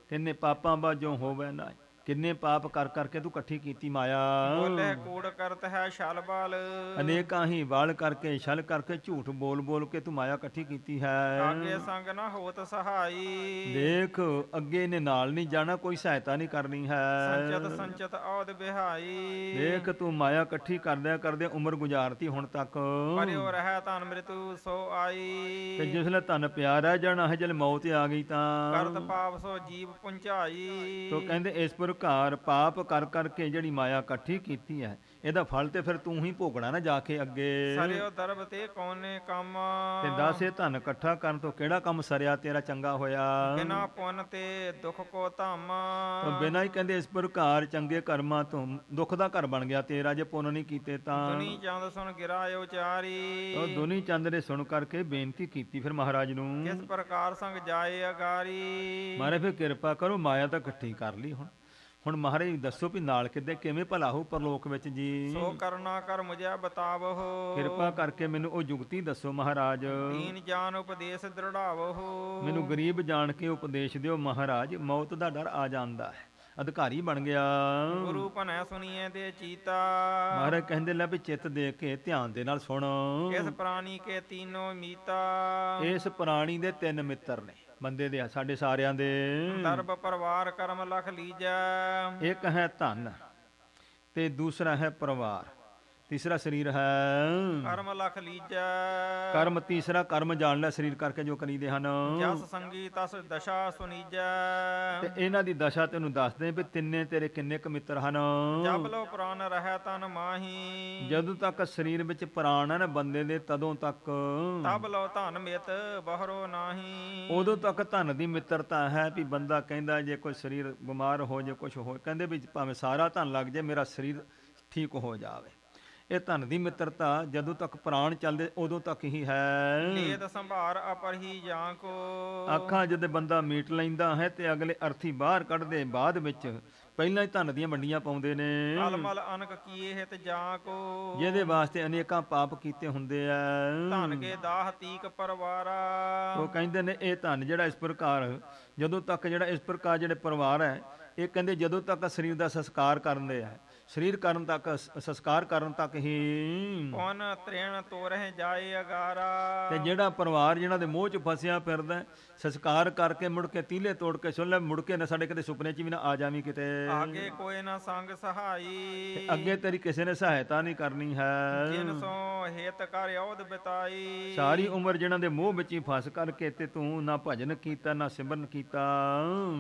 [SPEAKER 1] ਕਿੰਨੇ ਪਾਪਾਂ ਬਾਝੋਂ ਹੋਵੇ ਨਾ, ਕਿੰਨੇ ਪਾਪ ਕਰ ਕਰਕੇ ਤੂੰ ਇਕੱਠੀ ਕੀਤੀ ਮਾਇਆ।
[SPEAKER 2] ਬੋਲੇ ਕੂੜ ਕਰਤ ਹੈ ਛਲ ਬਲ,
[SPEAKER 1] ਅਨੇਕਾਂ ਹੀ ਵਾਲ ਕਰਕੇ ਛਲ ਕਰਕੇ ਝੂਠ ਬੋਲ ਬੋਲ ਕੇ ਤੂੰ ਮਾਇਆ ਇਕੱਠੀ ਕੀਤੀ ਹੈ।
[SPEAKER 2] ਆਗੇ ਸੰਗ ਨਾ ਹੋਤ ਸਹਾਈ,
[SPEAKER 1] ਦੇਖ ਅੱਗੇ ਨੇ ਨਾਲ ਨਹੀਂ ਜਾਣਾ, ਕੋਈ ਸਹਾਇਤਾ ਨਹੀਂ ਕਰਨੀ ਹੈ।
[SPEAKER 2] ਸੰਚਤ ਸੰਚਤ ਔਦ ਬਿਹਾਈ,
[SPEAKER 1] ਦੇਖ ਤੂੰ ਮਾਇਆ ਇਕੱਠੀ ਕਰਦਿਆਂ ਕਰਦਿਆਂ ਉਮਰ ਗੁਜ਼ਾਰਤੀ ਹੁਣ ਤੱਕ,
[SPEAKER 2] ਪਰਿਓ ਰਹਿ ਧਨ ਮ੍ਰਿਤੂ ਸੋ ਆਈ,
[SPEAKER 1] ਤੇ ਜਿਸਲੇ ਧਨ ਪਿਆ ਰਹਿ ਜਾਣਾ ਹੈ, ਜਦ ਮੌਤ ਆ ਗਈ ਤਾਂ
[SPEAKER 2] ਕਰਤ ਪਾਪ ਸੋ ਜੀਵ ਪੁੰਚਾਈ,
[SPEAKER 1] ਤੋ ਕਹਿੰਦੇ ਇਸ ਪ੍ਰਕਾਰ ਪਾਪ ਕਰ ਕਰਕੇ ਜਿਹੜੀ ਮਾਇਆ ਇਕੱਠੀ ਕੀਤੀ ਹੈ, ਇਹਦਾ ਫਲ ਤੇ ਫਿਰ ਤੂੰ ਹੀ ਭੋਗਣਾ ਨਾ ਜਾ ਕੇ ਅੱਗੇ।
[SPEAKER 2] ਸਰਿਓ ਦਰਬ ਤੇ ਕੌਨੇ ਕੰਮ,
[SPEAKER 1] ਤੇ ਦੱਸ ਇਹ ਧਨ ਇਕੱਠਾ ਕਰਨ ਤੋਂ ਕਿਹੜਾ ਕੰਮ ਸਰਿਆ ਤੇਰਾ ਚੰਗਾ ਹੋਇਆ।
[SPEAKER 2] ਬਿਨਾ ਪੁੰਨ ਤੇ ਦੁਖ ਕੋ ਧਮ,
[SPEAKER 1] ਤਾਂ ਬਿਨਾਂ ਹੀ ਕਹਿੰਦੇ ਇਸ ਪ੍ਰਕਾਰ ਚੰਗੇ ਕਰਮਾਂ ਤੋਂ ਦੁੱਖ ਦਾ ਘਰ ਬਣ ਗਿਆ ਤੇਰਾ, ਜੇ ਪੁੰਨ ਨਹੀਂ ਕੀਤੇ ਤਾਂ।
[SPEAKER 2] ਦੁਨੀ ਚੰਦ ਸੁਣ ਗਿਰਾਇਓ ਚਾਰੀ,
[SPEAKER 1] ਉਹ ਦੁਨੀ ਚੰਦ ਨੇ ਸੁਣ ਕਰਕੇ ਬੇਨਤੀ ਕੀਤੀ ਫਿਰ ਮਹਾਰਾਜ ਨੂੰ,
[SPEAKER 2] ਕਿਸ ਪ੍ਰਕਾਰ ਸੰਗ ਜਾਏ ਅਗਾਰੀ,
[SPEAKER 1] ਮਹਾਰਾਜ ਫਿਰ ਕਿਰਪਾ ਕਰੋ ਮਾਇਆ ਤਾਂ ਇਕੱਠੀ ਕਰ ਲਈ। ਹੁਣ ਮਹਾਰਾਜ ਦੱਸੋ ਵੀ ਨਾਲ ਕਿੱਦੇ ਕਿਵੇਂ ਭਲਾ ਹੋ ਪਰਲੋਕ ਵਿੱਚ ਜੀ।
[SPEAKER 2] ਸੋ ਕਰਨਾ ਕਰ ਮੁਝੇ ਬਤਾਵੋ,
[SPEAKER 1] ਕਿਰਪਾ ਕਰਕੇ ਮੈਨੂੰ ਉਹ ਜੁਗਤੀ ਦੱਸੋ ਮਹਾਰਾਜ।
[SPEAKER 2] ਦੀਨ ਜਾਨ ਉਪਦੇਸ਼ ਦ੍ਰਿੜਾਵੋ,
[SPEAKER 1] ਮੈਨੂੰ ਗਰੀਬ ਜਾਣ ਕੇ ਉਪਦੇਸ਼ ਦਿਓ ਮਹਾਰਾਜ, ਮੌਤ ਦਾ ਡਰ ਆ ਜਾਂਦਾ ਹੈ, ਅਧਿਕਾਰੀ ਬਣ ਗਿਆ।
[SPEAKER 2] ਗੁਰੂ ਭਨੈ ਸੁਣੀਏ ਦੇ ਚੀਤਾ,
[SPEAKER 1] ਮਹਾਰਾਜ ਕਹਿੰਦੇ ਲੈ ਵੀ ਚਿੱਤ ਦੇ ਕੇ ਧਿਆਨ ਦੇ ਨਾਲ ਸੁਣ।
[SPEAKER 2] ਇਸ ਪ੍ਰਾਣੀ ਕੇ ਤੀਨੋ ਮੀਤਾ,
[SPEAKER 1] ਇਸ ਪ੍ਰਾਣੀ ਦੇ 3 ਮਿੱਤਰ ਨੇ ਬੰਦੇ ਦੇ, ਸਾਡੇ ਸਾਰਿਆਂ ਦੇ।
[SPEAKER 2] ਦਰਬ ਪਰਿਵਾਰ ਕਰਮ ਲਖ ਲੀਜੈ,
[SPEAKER 1] ਇੱਕ ਹੈ ਧਨ ਤੇ ਦੂਸਰਾ ਹੈ ਪਰਿਵਾਰ, ਤੀਸਰਾ ਸਰੀਰ ਹੈ।
[SPEAKER 2] ਕਰਮ ਲਖ ਲੀਜੈ,
[SPEAKER 1] ਕਰਮ ਤੀਸਰਾ ਕਰਮ ਜਾਣ ਲੈ ਸਰੀਰ ਕਰਕੇ ਜੋ ਕਰੀਦੇ ਹਨ।
[SPEAKER 2] ਜਸ ਸੰਗੀ ਤਸ ਦਸ਼ਾ ਸੁਨੀਜੈ,
[SPEAKER 1] ਤੇ ਇਹਨਾਂ ਦੀ ਦਸ਼ਾ ਤੈਨੂੰ ਦੱਸਦੇ ਵੀ ਤਿੰਨੇ ਤੇਰੇ ਕਿੰਨੇ ਕੁ ਮਿੱਤਰ ਹਨ।
[SPEAKER 2] ਜਬ ਲੋ ਪ੍ਰਾਨ ਰਹਿ ਤਨ ਮਾਹੀ,
[SPEAKER 1] ਜਦੋਂ ਤੱਕ ਸਰੀਰ ਵਿੱਚ ਪ੍ਰਾਣ ਹੈ ਨਾ ਬੰਦੇ ਦੇ ਤਦੋਂ ਤੱਕ,
[SPEAKER 2] ਤਬ ਲੋ ਧਨ ਮਿਤ ਬਹਰੋ ਨਾਹੀ।
[SPEAKER 1] ਉਦੋਂ ਤੱਕ ਧਨ ਦੀ ਮਿੱਤਰਤਾ ਹੈ ਵੀ ਬੰਦਾ ਕਹਿੰਦਾ ਜੇ ਕੋਈ ਸਰੀਰ ਬਿਮਾਰ ਹੋ ਜੇ ਕੁਝ ਹੋ, ਕਹਿੰਦੇ ਵੀ ਭਾਵੇਂ ਸਾਰਾ ਧਨ ਲੱਗ ਜੇ ਮੇਰਾ ਸਰੀਰ ਠੀਕ ਹੋ ਜਾਵੇ। ਇਹ ਧਨ ਦੀ ਮਿੱਤਰਤਾ ਜਦੋਂ ਤੱਕ ਪ੍ਰਾਣ ਚੱਲਦੇ ਉਦੋਂ ਤੱਕ ਹੀ ਹੈ।
[SPEAKER 2] ਲੇਤ ਸੰਭਾਰ ਅਪਰਹੀ ਜਾਂ ਕੋ,
[SPEAKER 1] ਅੱਖਾਂ ਜਦੋਂ ਬੰਦਾ ਮੀਟ ਲੈਂਦਾ ਹੈ ਤੇ ਅਗਲੇ ਅਰਥੀ ਬਾਹਰ ਕੱਢਦੇ ਬਾਅਦ ਵਿੱਚ ਪਹਿਲਾਂ ਹੀ ਧਨ ਦੀਆਂ ਵੰਡੀਆਂ ਪਾਉਂਦੇ ਨੇ।
[SPEAKER 2] ਅਲਮਲ ਅਨਕ ਕੀਏ ਹਿਤ ਜਾਂ ਕੋ,
[SPEAKER 1] ਜਿਹਦੇ ਵਾਸਤੇ ਅਨੇਕਾਂ ਪਾਪ ਕੀਤੇ ਹੁੰਦੇ ਆ।
[SPEAKER 2] ਧਨ ਕੇ ਦਾਹ ਤੀਕ ਪਰਵਾਰਾ,
[SPEAKER 1] ਉਹ ਕਹਿੰਦੇ ਨੇ ਇਹ ਧਨ ਜਿਹੜਾ ਇਸ ਪ੍ਰਕਾਰ ਜਦੋਂ ਤੱਕ ਜਿਹੜਾ ਇਸ ਪ੍ਰਕਾਰ ਜਿਹੜੇ ਪਰਿਵਾਰ ਹੈ ਇਹ ਕਹਿੰਦੇ ਜਦੋਂ ਤੱਕ ਸਰੀਰ ਦਾ ਸੰਸਕਾਰ ਕਰਦੇ ਆ, ਸਰੀਰ ਕਰਨ ਤੱਕ ਸੰਸਕਾਰ ਕਰਨ ਤੱਕ ਹੀ
[SPEAKER 2] ਕੌਣ ਤ੍ਰੇਣ ਤੋਰਹਿ ਜਾਏ ਅਗਾਰਾ।
[SPEAKER 1] ਤੇ ਜਿਹੜਾ ਪਰਿਵਾਰ ਜਿਹਨਾਂ ਦੇ ਮੋਹ 'ਚ ਫਸਿਆ ਫਿਰਦਾ ਸੰਸਕਾਰ ਕਰਕੇ ਮੁੜ ਕੇ ਤੀਲੇ ਤੋੜ ਕੇ ਸੁਣ ਲੈ, ਮੁੜ ਕੇ ਨਾ ਸਾਡੇ ਕਦੇ ਸੁਪਨੇ 'ਚ ਵੀ ਨਾ ਆ ਜਾਵੀਂ ਕਿਤੇ।
[SPEAKER 2] ਆਗੇ ਕੋਈ ਨਾ ਸੰਗ ਸਹਾਈ,
[SPEAKER 1] ਅੱਗੇ ਤੇਰੀ ਕਿਸੇ ਨੇ ਸਹਾਇਤਾ ਨਹੀਂ ਕਰਨੀ ਹੈ।
[SPEAKER 2] ਜਿਨ ਸੋ ਹਿਤ ਕਰ ਔਦ ਬਿਤਾਈ,
[SPEAKER 1] ਸਾਰੀ ਉਮਰ ਜਿਹਨਾਂ ਦੇ ਮੋਹ ਵਿੱਚ ਹੀ ਫਸ ਕਰਕੇ ਤੇ ਤੂੰ ਨਾ ਭਜਨ ਕੀਤਾ ਨਾ ਸਿਮਰਨ ਕੀਤਾ।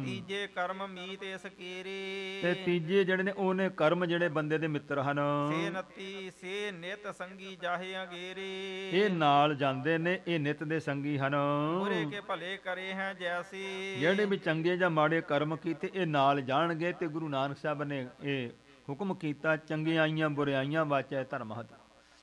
[SPEAKER 2] ਤੀਜੇ ਕਰਮ ਮੀਤ ਇਸ ਕੀਰੇ,
[SPEAKER 1] ਤੇ ਤੀਜੇ ਜਿਹੜੇ ਨੇ ਉਹਨੇ ਕਰਮ ਜਿਹੜੇ ਬੰਦੇ ਦੇ ਮਿੱਤਰ ਹਨ।
[SPEAKER 2] ਸੇ ਨਤੀ ਸੇ ਨਿਤ ਸੰਗੀ ਜਾਹੇ ਅਗੇਰੇ,
[SPEAKER 1] ਇਹ ਨਾਲ ਜਾਂਦੇ ਨੇ, ਇਹ ਨਿਤ ਦੇ ਸੰਗੀ ਹਨ।
[SPEAKER 2] ਬੁਰੇ ਕੇ ਭਲੇ ਕਰੇ ਹੈ ਜੈਸੀ,
[SPEAKER 1] ਜਿਹੜੇ ਵੀ ਚੰਗੇ ਜਾਂ ਮਾੜੇ ਕਰਮ ਕੀਤੇ ਇਹ ਨਾਲ ਜਾਣਗੇ। ਤੇ ਗੁਰੂ ਨਾਨਕ ਸਾਹਿਬ ਨੇ ਇਹ ਹੁਕਮ ਕੀਤਾ ਚੰਗਿਆਈਆਂ ਬੁਰਾਈਆਂ ਵਾਚੈ ਧਰਮਹਤ,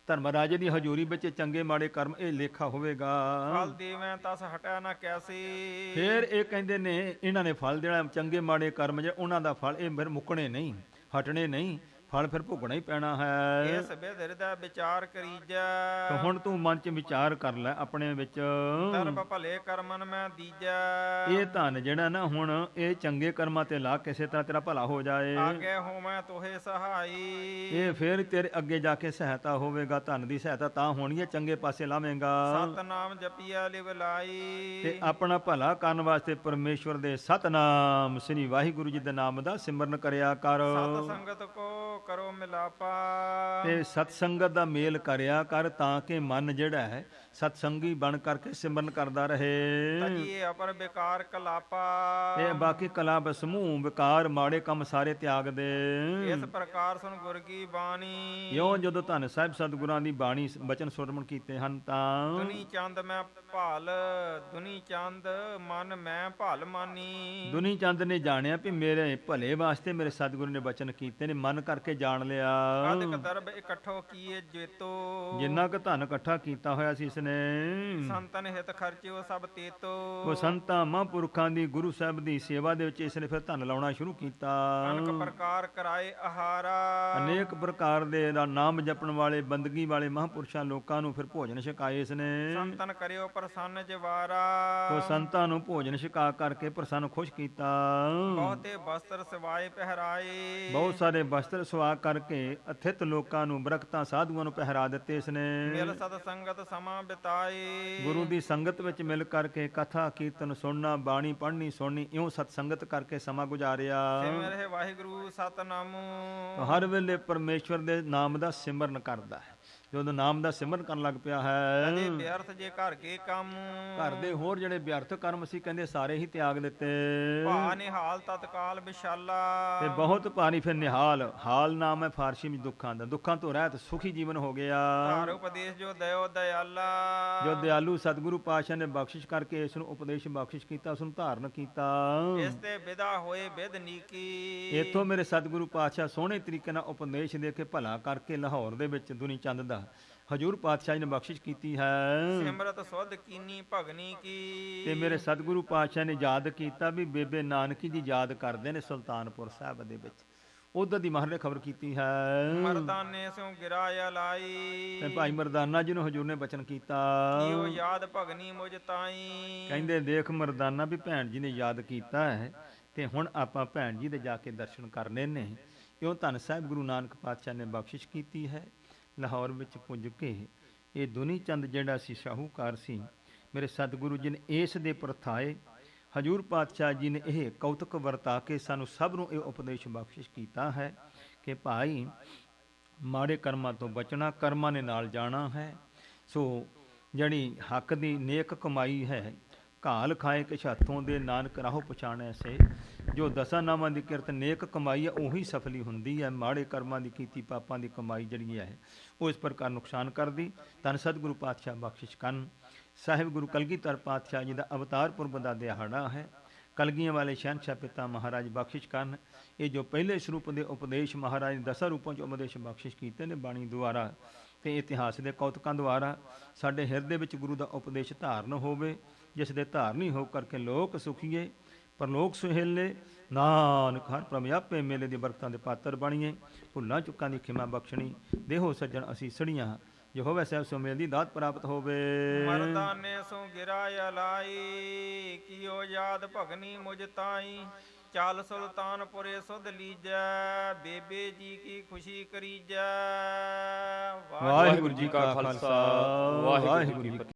[SPEAKER 1] ਧਰਮ ਰਾਜੇ ਦੀ ਹਜ਼ੂਰੀ ਵਿੱਚ ਚੰਗੇ ਮਾੜੇ ਕਰਮ ਇਹ ਲੇਖਾ ਹੋਵੇਗਾ।
[SPEAKER 2] ਫਲ ਦੇਵੈ ਤਸ ਹਟੈ ਨਾ ਕੈਸੀ,
[SPEAKER 1] ਫਿਰ ਇਹ ਕਹਿੰਦੇ ਨੇ ਇਹਨਾਂ ਨੇ ਫਲ ਦੇਣਾ, ਚੰਗੇ ਮਾੜੇ ਕਰਮ ਜਿਹੜੇ ਉਹਨਾਂ ਦਾ ਫਲ ਇਹ ਫਿਰ ਮੁੱਕਣੇ ਨਹੀਂ, ਹਟਣੇ ਨਹੀਂ, ਫਲ ਫਿਰ ਭੋਗਣਾ ਹੀ ਪੈਣਾ ਹੈ।
[SPEAKER 2] ਇਸ ਬਿਧ ਹਿਰਦੈ ਵਿਚਾਰ ਕਰੀਜੈ,
[SPEAKER 1] ਤੇ ਹੁਣ ਤੂੰ ਮਨ 'ਚ ਵਿਚਾਰ ਕਰ ਲੈ ਆਪਣੇ ਵਿੱਚ।
[SPEAKER 2] ਧਰਮ ਭਲੇ ਕਰਮਨ ਮੈਂ ਦੀਜੈ,
[SPEAKER 1] ਇਹ ਧਨ ਜਿਹੜਾ ਨਾ ਹੁਣ ਇਹ ਚੰਗੇ ਕਰਮਾਂ ਤੇ ਲਾ ਕਿਸੇ ਤਰ੍ਹਾਂ ਤੇਰਾ ਭਲਾ ਹੋ ਜਾਏ।
[SPEAKER 2] ਆਗੇ ਹੋਵੈ ਤੋਹੇ ਸਹਾਈ,
[SPEAKER 1] ਇਹ ਫਿਰ ਤੇਰੇ ਅੱਗੇ ਜਾ ਕੇ ਸਹਾਇਤਾ ਹੋਵੇਗਾ। ਧਨ ਦੀ ਸਹਾਇਤਾ ਤਾਂ ਹੋਣੀ ਹੈ ਚੰਗੇ ਪਾਸੇ ਲਾਵੇਂਗਾ।
[SPEAKER 2] ਸਤਨਾਮ ਜਪੀਆ ਲਿਵ ਲਾਈ,
[SPEAKER 1] ਤੇ ਆਪਣਾ ਭਲਾ ਕਰਨ ਵਾਸਤੇ ਪਰਮੇਸ਼ਵਰ ਦੇ ਸਤਨਾਮ ਸ੍ਰੀ ਵਾਹਿਗੁਰੂ ਜੀ ਦੇ ਨਾਮ ਦਾ ਸਿਮਰਨ ਕਰਿਆ ਕਰ।
[SPEAKER 2] ਸਤ ਸੰਗਤ ਕੋ ਕਰੋ ਮਿਲਾਪਾ,
[SPEAKER 1] ਤੇ ਸਤ ਸੰਗਤ ਦਾ ਮੇਲ ਕਰਿਆ ਕਰ ਤਾਂ ਕਿ ਮਨ ਜਿਹੜਾ ਹੈ ਸਤ ਸੰਗੀ ਬਣ ਕਰਕੇ ਸਿਮਰਨ ਕਰਦਾ ਰਹੇ।
[SPEAKER 2] ਤਜੀਏ ਅਪਰ ਬੇਕਾਰ ਕਲਾਪਾ,
[SPEAKER 1] ਤੇ ਬਾਕੀ ਕਲਾ ਬਸਮੂਹ ਵਿਕਾਰ ਮਾੜੇ ਕੰਮ ਸਾਰੇ ਤਿਆਗ ਦੇ।
[SPEAKER 2] ਇਸ ਪ੍ਰਕਾਰ ਸੁਣ ਗੁਰ ਕੀ ਬਾਣੀ,
[SPEAKER 1] ਇਉਂ ਜਦੋਂ ਧੰਨ ਸਾਹਿਬ ਸਤਿਗੁਰਾਂ ਦੀ ਬਾਣੀ ਬਚਨ ਸੁਰਮਣ ਕੀਤੇ ਹਨ ਤਾਂ
[SPEAKER 2] ਦੁਨੀ ਚੰਦ ਮੈਂ ਭਾਲ, ਦੁਨੀ ਚੰਦ ਮਨ ਮੈਂ ਭਾਲ ਮਾਨੀ।
[SPEAKER 1] ਦੁਨੀ ਚੰਦ ਨੇ ਜਾਣਿਆ ਵੀ ਮੇਰੇ ਭਲੇ ਵਾਸਤੇ ਮੇਰੇ ਸਤਿਗੁਰੂ ਨੇ ਬਚਨ ਕੀਤੇ ਨੇ, ਮਨ ਕਰਕੇ ਜਾਣ ਲਿਆ।
[SPEAKER 2] ਅਦਕ ਦਰਬ ਇਕੱਠੋ ਕੀਏ ਜੇਤੋ,
[SPEAKER 1] ਜਿੰਨਾ ਕੁ ਧਨ ਇਕੱਠਾ ਕੀਤਾ ਹੋਇਆ ਸੀ ਇਸਨੇ,
[SPEAKER 2] ਸੰਤਨ ਹਿਤ ਖਰਚਿਓ ਸਭ ਤੇਤੋ।
[SPEAKER 1] ਉਹ ਸੰਤਾਂ ਮਹਾਂਪੁਰਖਾਂ ਦੀ ਗੁਰੂ ਸਾਹਿਬ ਦੀ ਸੇਵਾ ਦੇ ਵਿੱਚ ਇਸਨੇ ਫਿਰ ਧਨ ਲਾਉਣਾ ਸ਼ੁਰੂ ਕੀਤਾ।
[SPEAKER 2] ਅਨਕ ਪ੍ਰਕਾਰ ਕਰਾਏ ਆਹਾਰਾ,
[SPEAKER 1] ਅਨੇਕ ਪ੍ਰਕਾਰ ਦੇ ਨਾਮ ਜਪਣ ਵਾਲੇ ਬੰਦਗੀ ਵਾਲੇ ਮਹਾਂਪੁਰਸ਼ਾਂ ਲੋਕਾਂ ਨੂੰ ਫਿਰ ਭੋਜਨ ਛਕਾਏ ਇਸਨੇ।
[SPEAKER 2] ਸੰਤਨ ਕਰਿਓ ਪ੍ਰਸੰਨ ਜਵਾਰਾ,
[SPEAKER 1] ਉਹ ਸੰਤਾਂ ਨੂੰ ਭੋਜਨ ਛਕਾ ਕਰਕੇ ਪ੍ਰਸੰਨ ਖੁਸ਼ ਕੀਤਾ।
[SPEAKER 2] ਬਹੁਤੇ ਵਸਤਰ ਸਿਵਾਏ ਪਹਿਰਾਏ,
[SPEAKER 1] ਬਹੁਤ ਸਾਰੇ ਵਸਤਰ ਸਵਾ ਕਰਕੇ ਅਥਿਤ ਲੋਕਾਂ ਨੂੰ ਬਰਕਤਾਂ ਸਾਧੂਆਂ ਨੂੰ ਪਹਿਰਾ ਦਿੱਤੇ ਇਸਨੇ।
[SPEAKER 2] ਮਿਲ ਸਤ ਸੰਗਤ ਸਮਾਂ ਬਿਤਾਏ,
[SPEAKER 1] ਗੁਰੂ ਦੀ ਸੰਗਤ ਵਿੱਚ ਮਿਲ ਕਰਕੇ ਕਥਾ ਕੀਰਤਨ ਸੁਣਨਾ, ਬਾਣੀ ਪੜ੍ਹਨੀ ਸੁਣਨੀ, ਇਉਂ ਸਤ ਸੰਗਤ ਕਰਕੇ ਸਮਾਂ ਗੁਜ਼ਾਰਿਆ।
[SPEAKER 2] ਸਿਮਰਿ ਵਾਹਿਗੁਰੂ ਸਤਨਾਮੁ,
[SPEAKER 1] ਹਰ ਵੇਲੇ ਪਰਮੇਸ਼ਵਰ ਦੇ ਨਾਮ ਦਾ ਸਿਮਰਨ ਕਰਦਾ ਹੈ। ਜਦੋਂ ਨਾਮ ਦਾ ਸਿਮਰਨ ਕਰਨ ਲੱਗ ਪਿਆ ਹੈ,
[SPEAKER 2] ਅਜੇ ਬਿਅਰਥ ਜੇ ਘਰ ਕੇ ਕੰਮ,
[SPEAKER 1] ਘਰ ਦੇ ਹੋਰ ਜਿਹੜੇ ਬਿਅਰਥ ਕਰਮ ਸੀ ਕਹਿੰਦੇ ਸਾਰੇ ਹੀ ਤਿਆਗ ਦਿੱਤੇ।
[SPEAKER 2] ਭਾ ਨਿਹਾਲ ਤਤਕਾਲ ਵਿਸ਼ਾਲਾ,
[SPEAKER 1] ਤੇ ਬਹੁਤ ਭਾਰੀ ਫਿਰ ਨਿਹਾਲ, ਹਾਲ ਨਾਮ ਹੈ ਫਾਰਸੀ ਵਿੱਚ ਦੁੱਖਾਂ ਦਾ, ਦੁੱਖਾਂ ਤੋਂ ਰਹਿਤ ਸੁਖੀ ਜੀਵਨ ਹੋ ਗਿਆ।
[SPEAKER 2] ਧਾਰ ਉਪਦੇਸ਼ ਜੋ ਦਇਓ ਦਇਆਲਾ,
[SPEAKER 1] ਜੋ ਦਿਆਲੂ ਸਤਿਗੁਰੂ ਪਾਤਸ਼ਾਹ ਨੇ ਬਖਸ਼ਿਸ਼ ਕਰਕੇ ਇਸ ਨੂੰ ਉਪਦੇਸ਼ ਬਖਸ਼ਿਸ਼ ਕੀਤਾ, ਉਸ ਨੂੰ ਧਾਰਨ ਕੀਤਾ।
[SPEAKER 2] ਇਸ ਤੇ ਵਿਦਾ ਹੋਏ ਵਿਦ ਨੀਕੀ,
[SPEAKER 1] ਇੱਥੋਂ ਮੇਰੇ ਸਤਿਗੁਰੂ ਪਾਤਸ਼ਾਹ ਸੋਹਣੇ ਤਰੀਕੇ ਨਾਲ ਉਪਦੇਸ਼ ਦੇ ਕੇ ਭਲਾ ਕਰਕੇ ਲਾਹੌਰ ਦੇ ਵਿੱਚ ਦੁਨੀ ਚੰਦ ਦਾ ਹਜੂਰ ਪਾਤਸ਼ਾਹ ਜੀ ਨੇ ਬਖਸ਼ਿਸ਼ ਕੀਤੀ ਹੈ।
[SPEAKER 2] ਸਿਮਰਤ ਸੁਧ ਕੀਨੀ ਭਗਨੀ ਕੀ,
[SPEAKER 1] ਤੇ ਮੇਰੇ ਸਤਿਗੁਰੂ ਪਾਤਸ਼ਾਹ ਨੇ ਯਾਦ ਕੀਤਾ ਵੀ ਬੇਬੇ ਨਾਨਕੀ ਜੀ ਯਾਦ ਕਰਦੇ ਨੇ ਸੁਲਤਾਨਪੁਰ ਸਾਹਿਬ ਦੇ ਵਿੱਚ, ਉਧਰ ਦੀ ਮਹਾਰਾਜ ਨੇ ਖਬਰ ਕੀਤੀ ਹੈ।
[SPEAKER 2] ਮਰਦਾਨੇ ਸਿਉ ਗਿਰਾਇਆ ਲਾਈ,
[SPEAKER 1] ਤੇ ਭਾਈ ਮਰਦਾਨਾ ਜੀ ਨੂੰ ਹਜੂਰ ਨੇ ਬਚਨ ਕੀਤਾ,
[SPEAKER 2] ਕੀਓ ਯਾਦ ਭਗਨੀ ਮੁਝ ਤਾਈ।
[SPEAKER 1] ਕਹਿੰਦੇ ਦੇਖ ਮਰਦਾਨਾ ਵੀ ਭੈਣ ਜੀ ਨੇ ਯਾਦ ਕੀਤਾ ਹੈ ਤੇ ਹੁਣ ਆਪਾਂ ਭੈਣ ਜੀ ਦੇ ਜਾ ਕੇ ਦਰਸ਼ਨ ਕਰਨੇ ਨੇ। ਇਉਂ ਧੰਨ ਸਾਹਿਬ ਗੁਰੂ ਨਾਨਕ ਪਾਤਸ਼ਾਹ ਨੇ ਬਖਸ਼ਿਸ਼ ਕੀਤੀ ਹੈ। ਲਾਹੌਰ ਵਿੱਚ ਪੁੱਜ ਕੇ ਇਹ ਦੁਨੀ ਚੰਦ ਜਿਹੜਾ ਸੀ ਸ਼ਾਹੂਕਾਰ ਸੀ, ਮੇਰੇ ਸਤਿਗੁਰੂ ਜੀ ਨੇ ਇਸ ਦੇ ਪ੍ਰਥਾਏ ਹਜੂਰ ਪਾਤਸ਼ਾਹ ਜੀ ਨੇ ਇਹ ਕੌਤਕ ਵਰਤਾ ਕੇ ਸਾਨੂੰ ਸਭ ਨੂੰ ਇਹ ਉਪਦੇਸ਼ ਬਖਸ਼ਿਸ਼ ਕੀਤਾ ਹੈ ਕਿ ਭਾਈ ਮਾੜੇ ਕਰਮਾਂ ਤੋਂ ਬਚਣਾ, ਕਰਮਾਂ ਨੇ ਨਾਲ ਜਾਣਾ ਹੈ। ਸੋ ਜਿਹੜੀ ਹੱਕ ਦੀ ਨੇਕ ਕਮਾਈ ਹੈ, ਘਾਲ ਖਾਏ ਕਿਛ ਹੱਥੋਂ ਦੇ, ਨਾਨਕ ਰਾਹੋ ਪਛਾਣੈ ਸੇ। ਜੋ ਦਸਾਂ ਨਾਮਾਂ ਦੀ ਕਿਰਤ ਨੇਕ ਕਮਾਈ ਹੈ, ਉਹੀ ਸਫਲੀ ਹੁੰਦੀ ਹੈ। ਮਾੜੇ ਕਰਮਾਂ ਦੀ ਕੀਤੀ ਪਾਪਾਂ ਦੀ ਕਮਾਈ ਜਿਹੜੀ ਹੈ ਉਹ ਇਸ ਪ੍ਰਕਾਰ ਨੁਕਸਾਨ ਕਰਦੀ। ਧੰਨ ਸਤਿਗੁਰੂ ਪਾਤਸ਼ਾਹ ਬਖਸ਼ਿਸ਼ ਕਰਨ। ਸਾਹਿਬ ਗੁਰੂ ਕਲਗੀਧਰ ਪਾਤਸ਼ਾਹ ਜੀ ਦਾ ਅਵਤਾਰ ਪੁਰਬ ਦਾ ਦਿਹਾੜਾ ਹੈ। ਕਲਗੀਆਂ ਵਾਲੇ ਸ਼ਹਿਨਸ਼ਾਹ ਪਿਤਾ ਮਹਾਰਾਜ ਬਖਸ਼ਿਸ਼ ਕਰਨ। ਇਹ ਜੋ ਪਹਿਲੇ ਸਰੂਪ ਦੇ ਉਪਦੇਸ਼ ਮਹਾਰਾਜ ਨੇ ਦਸਾਂ ਰੂਪਾਂ 'ਚ ਉਪਦੇਸ਼ ਬਖਸ਼ਿਸ਼ ਕੀਤੇ ਨੇ ਬਾਣੀ ਦੁਆਰਾ ਅਤੇ ਇਤਿਹਾਸ ਦੇ ਕੌਤਕਾਂ ਦੁਆਰਾ, ਸਾਡੇ ਹਿਰਦੇ ਵਿੱਚ ਗੁਰੂ ਦਾ ਉਪਦੇਸ਼ ਧਾਰਨ ਹੋਵੇ, ਜਿਸ ਦੇ ਧਾਰਨੀ ਹੋ ਕਰਕੇ ਲੋਕ ਸੁਖੀਏ, ਪਰਲੋਕ ਸੁਹੇਲੇ। ਨਾਨਕ ਹਰ ਪ੍ਰਭ ਆਪੇ ਮੇਲੇ ਦੀ ਬਰਕਤਾਂ ਦੇ ਪਾਤਰ ਬਣੀਏ। ਭੁੱਲਾਂ ਚੁੱਕਾਂ ਦੀ ਖਿਮਾ ਬਖਸ਼ਣੀ, ਦੇਹੋ ਸੱਜਣ ਅਸੀਂ ਸੜੀਆਂ, ਜੋ ਹੋਵੇ ਸਾਹਿਬ ਸੋ ਮੇਲ ਦੀ ਦਾਤ ਪ੍ਰਾਪਤ ਹੋਵੇ।
[SPEAKER 2] ਮਰਦਾਨੇ ਸੋ ਗਿਰਾਇਆ ਲਾਈ, ਕੀਓ ਯਾਦ ਭਗਨੀ ਮੁਝ ਤਾਈ। ਚੱਲ ਸੁਲਤਾਨਪੁਰੇ ਸੁਧ ਲੀਜੈ, ਬੇਬੇ ਜੀ ਕੀ ਖੁਸ਼ੀ ਕਰੀਜੈ।
[SPEAKER 1] ਵਾਹਿਗੁਰੂ ਜੀ ਕਾ ਖਾਲਸਾ, ਵਾਹਿਗੁਰੂ ਜੀ ਕੀ ਫਤਿਹ।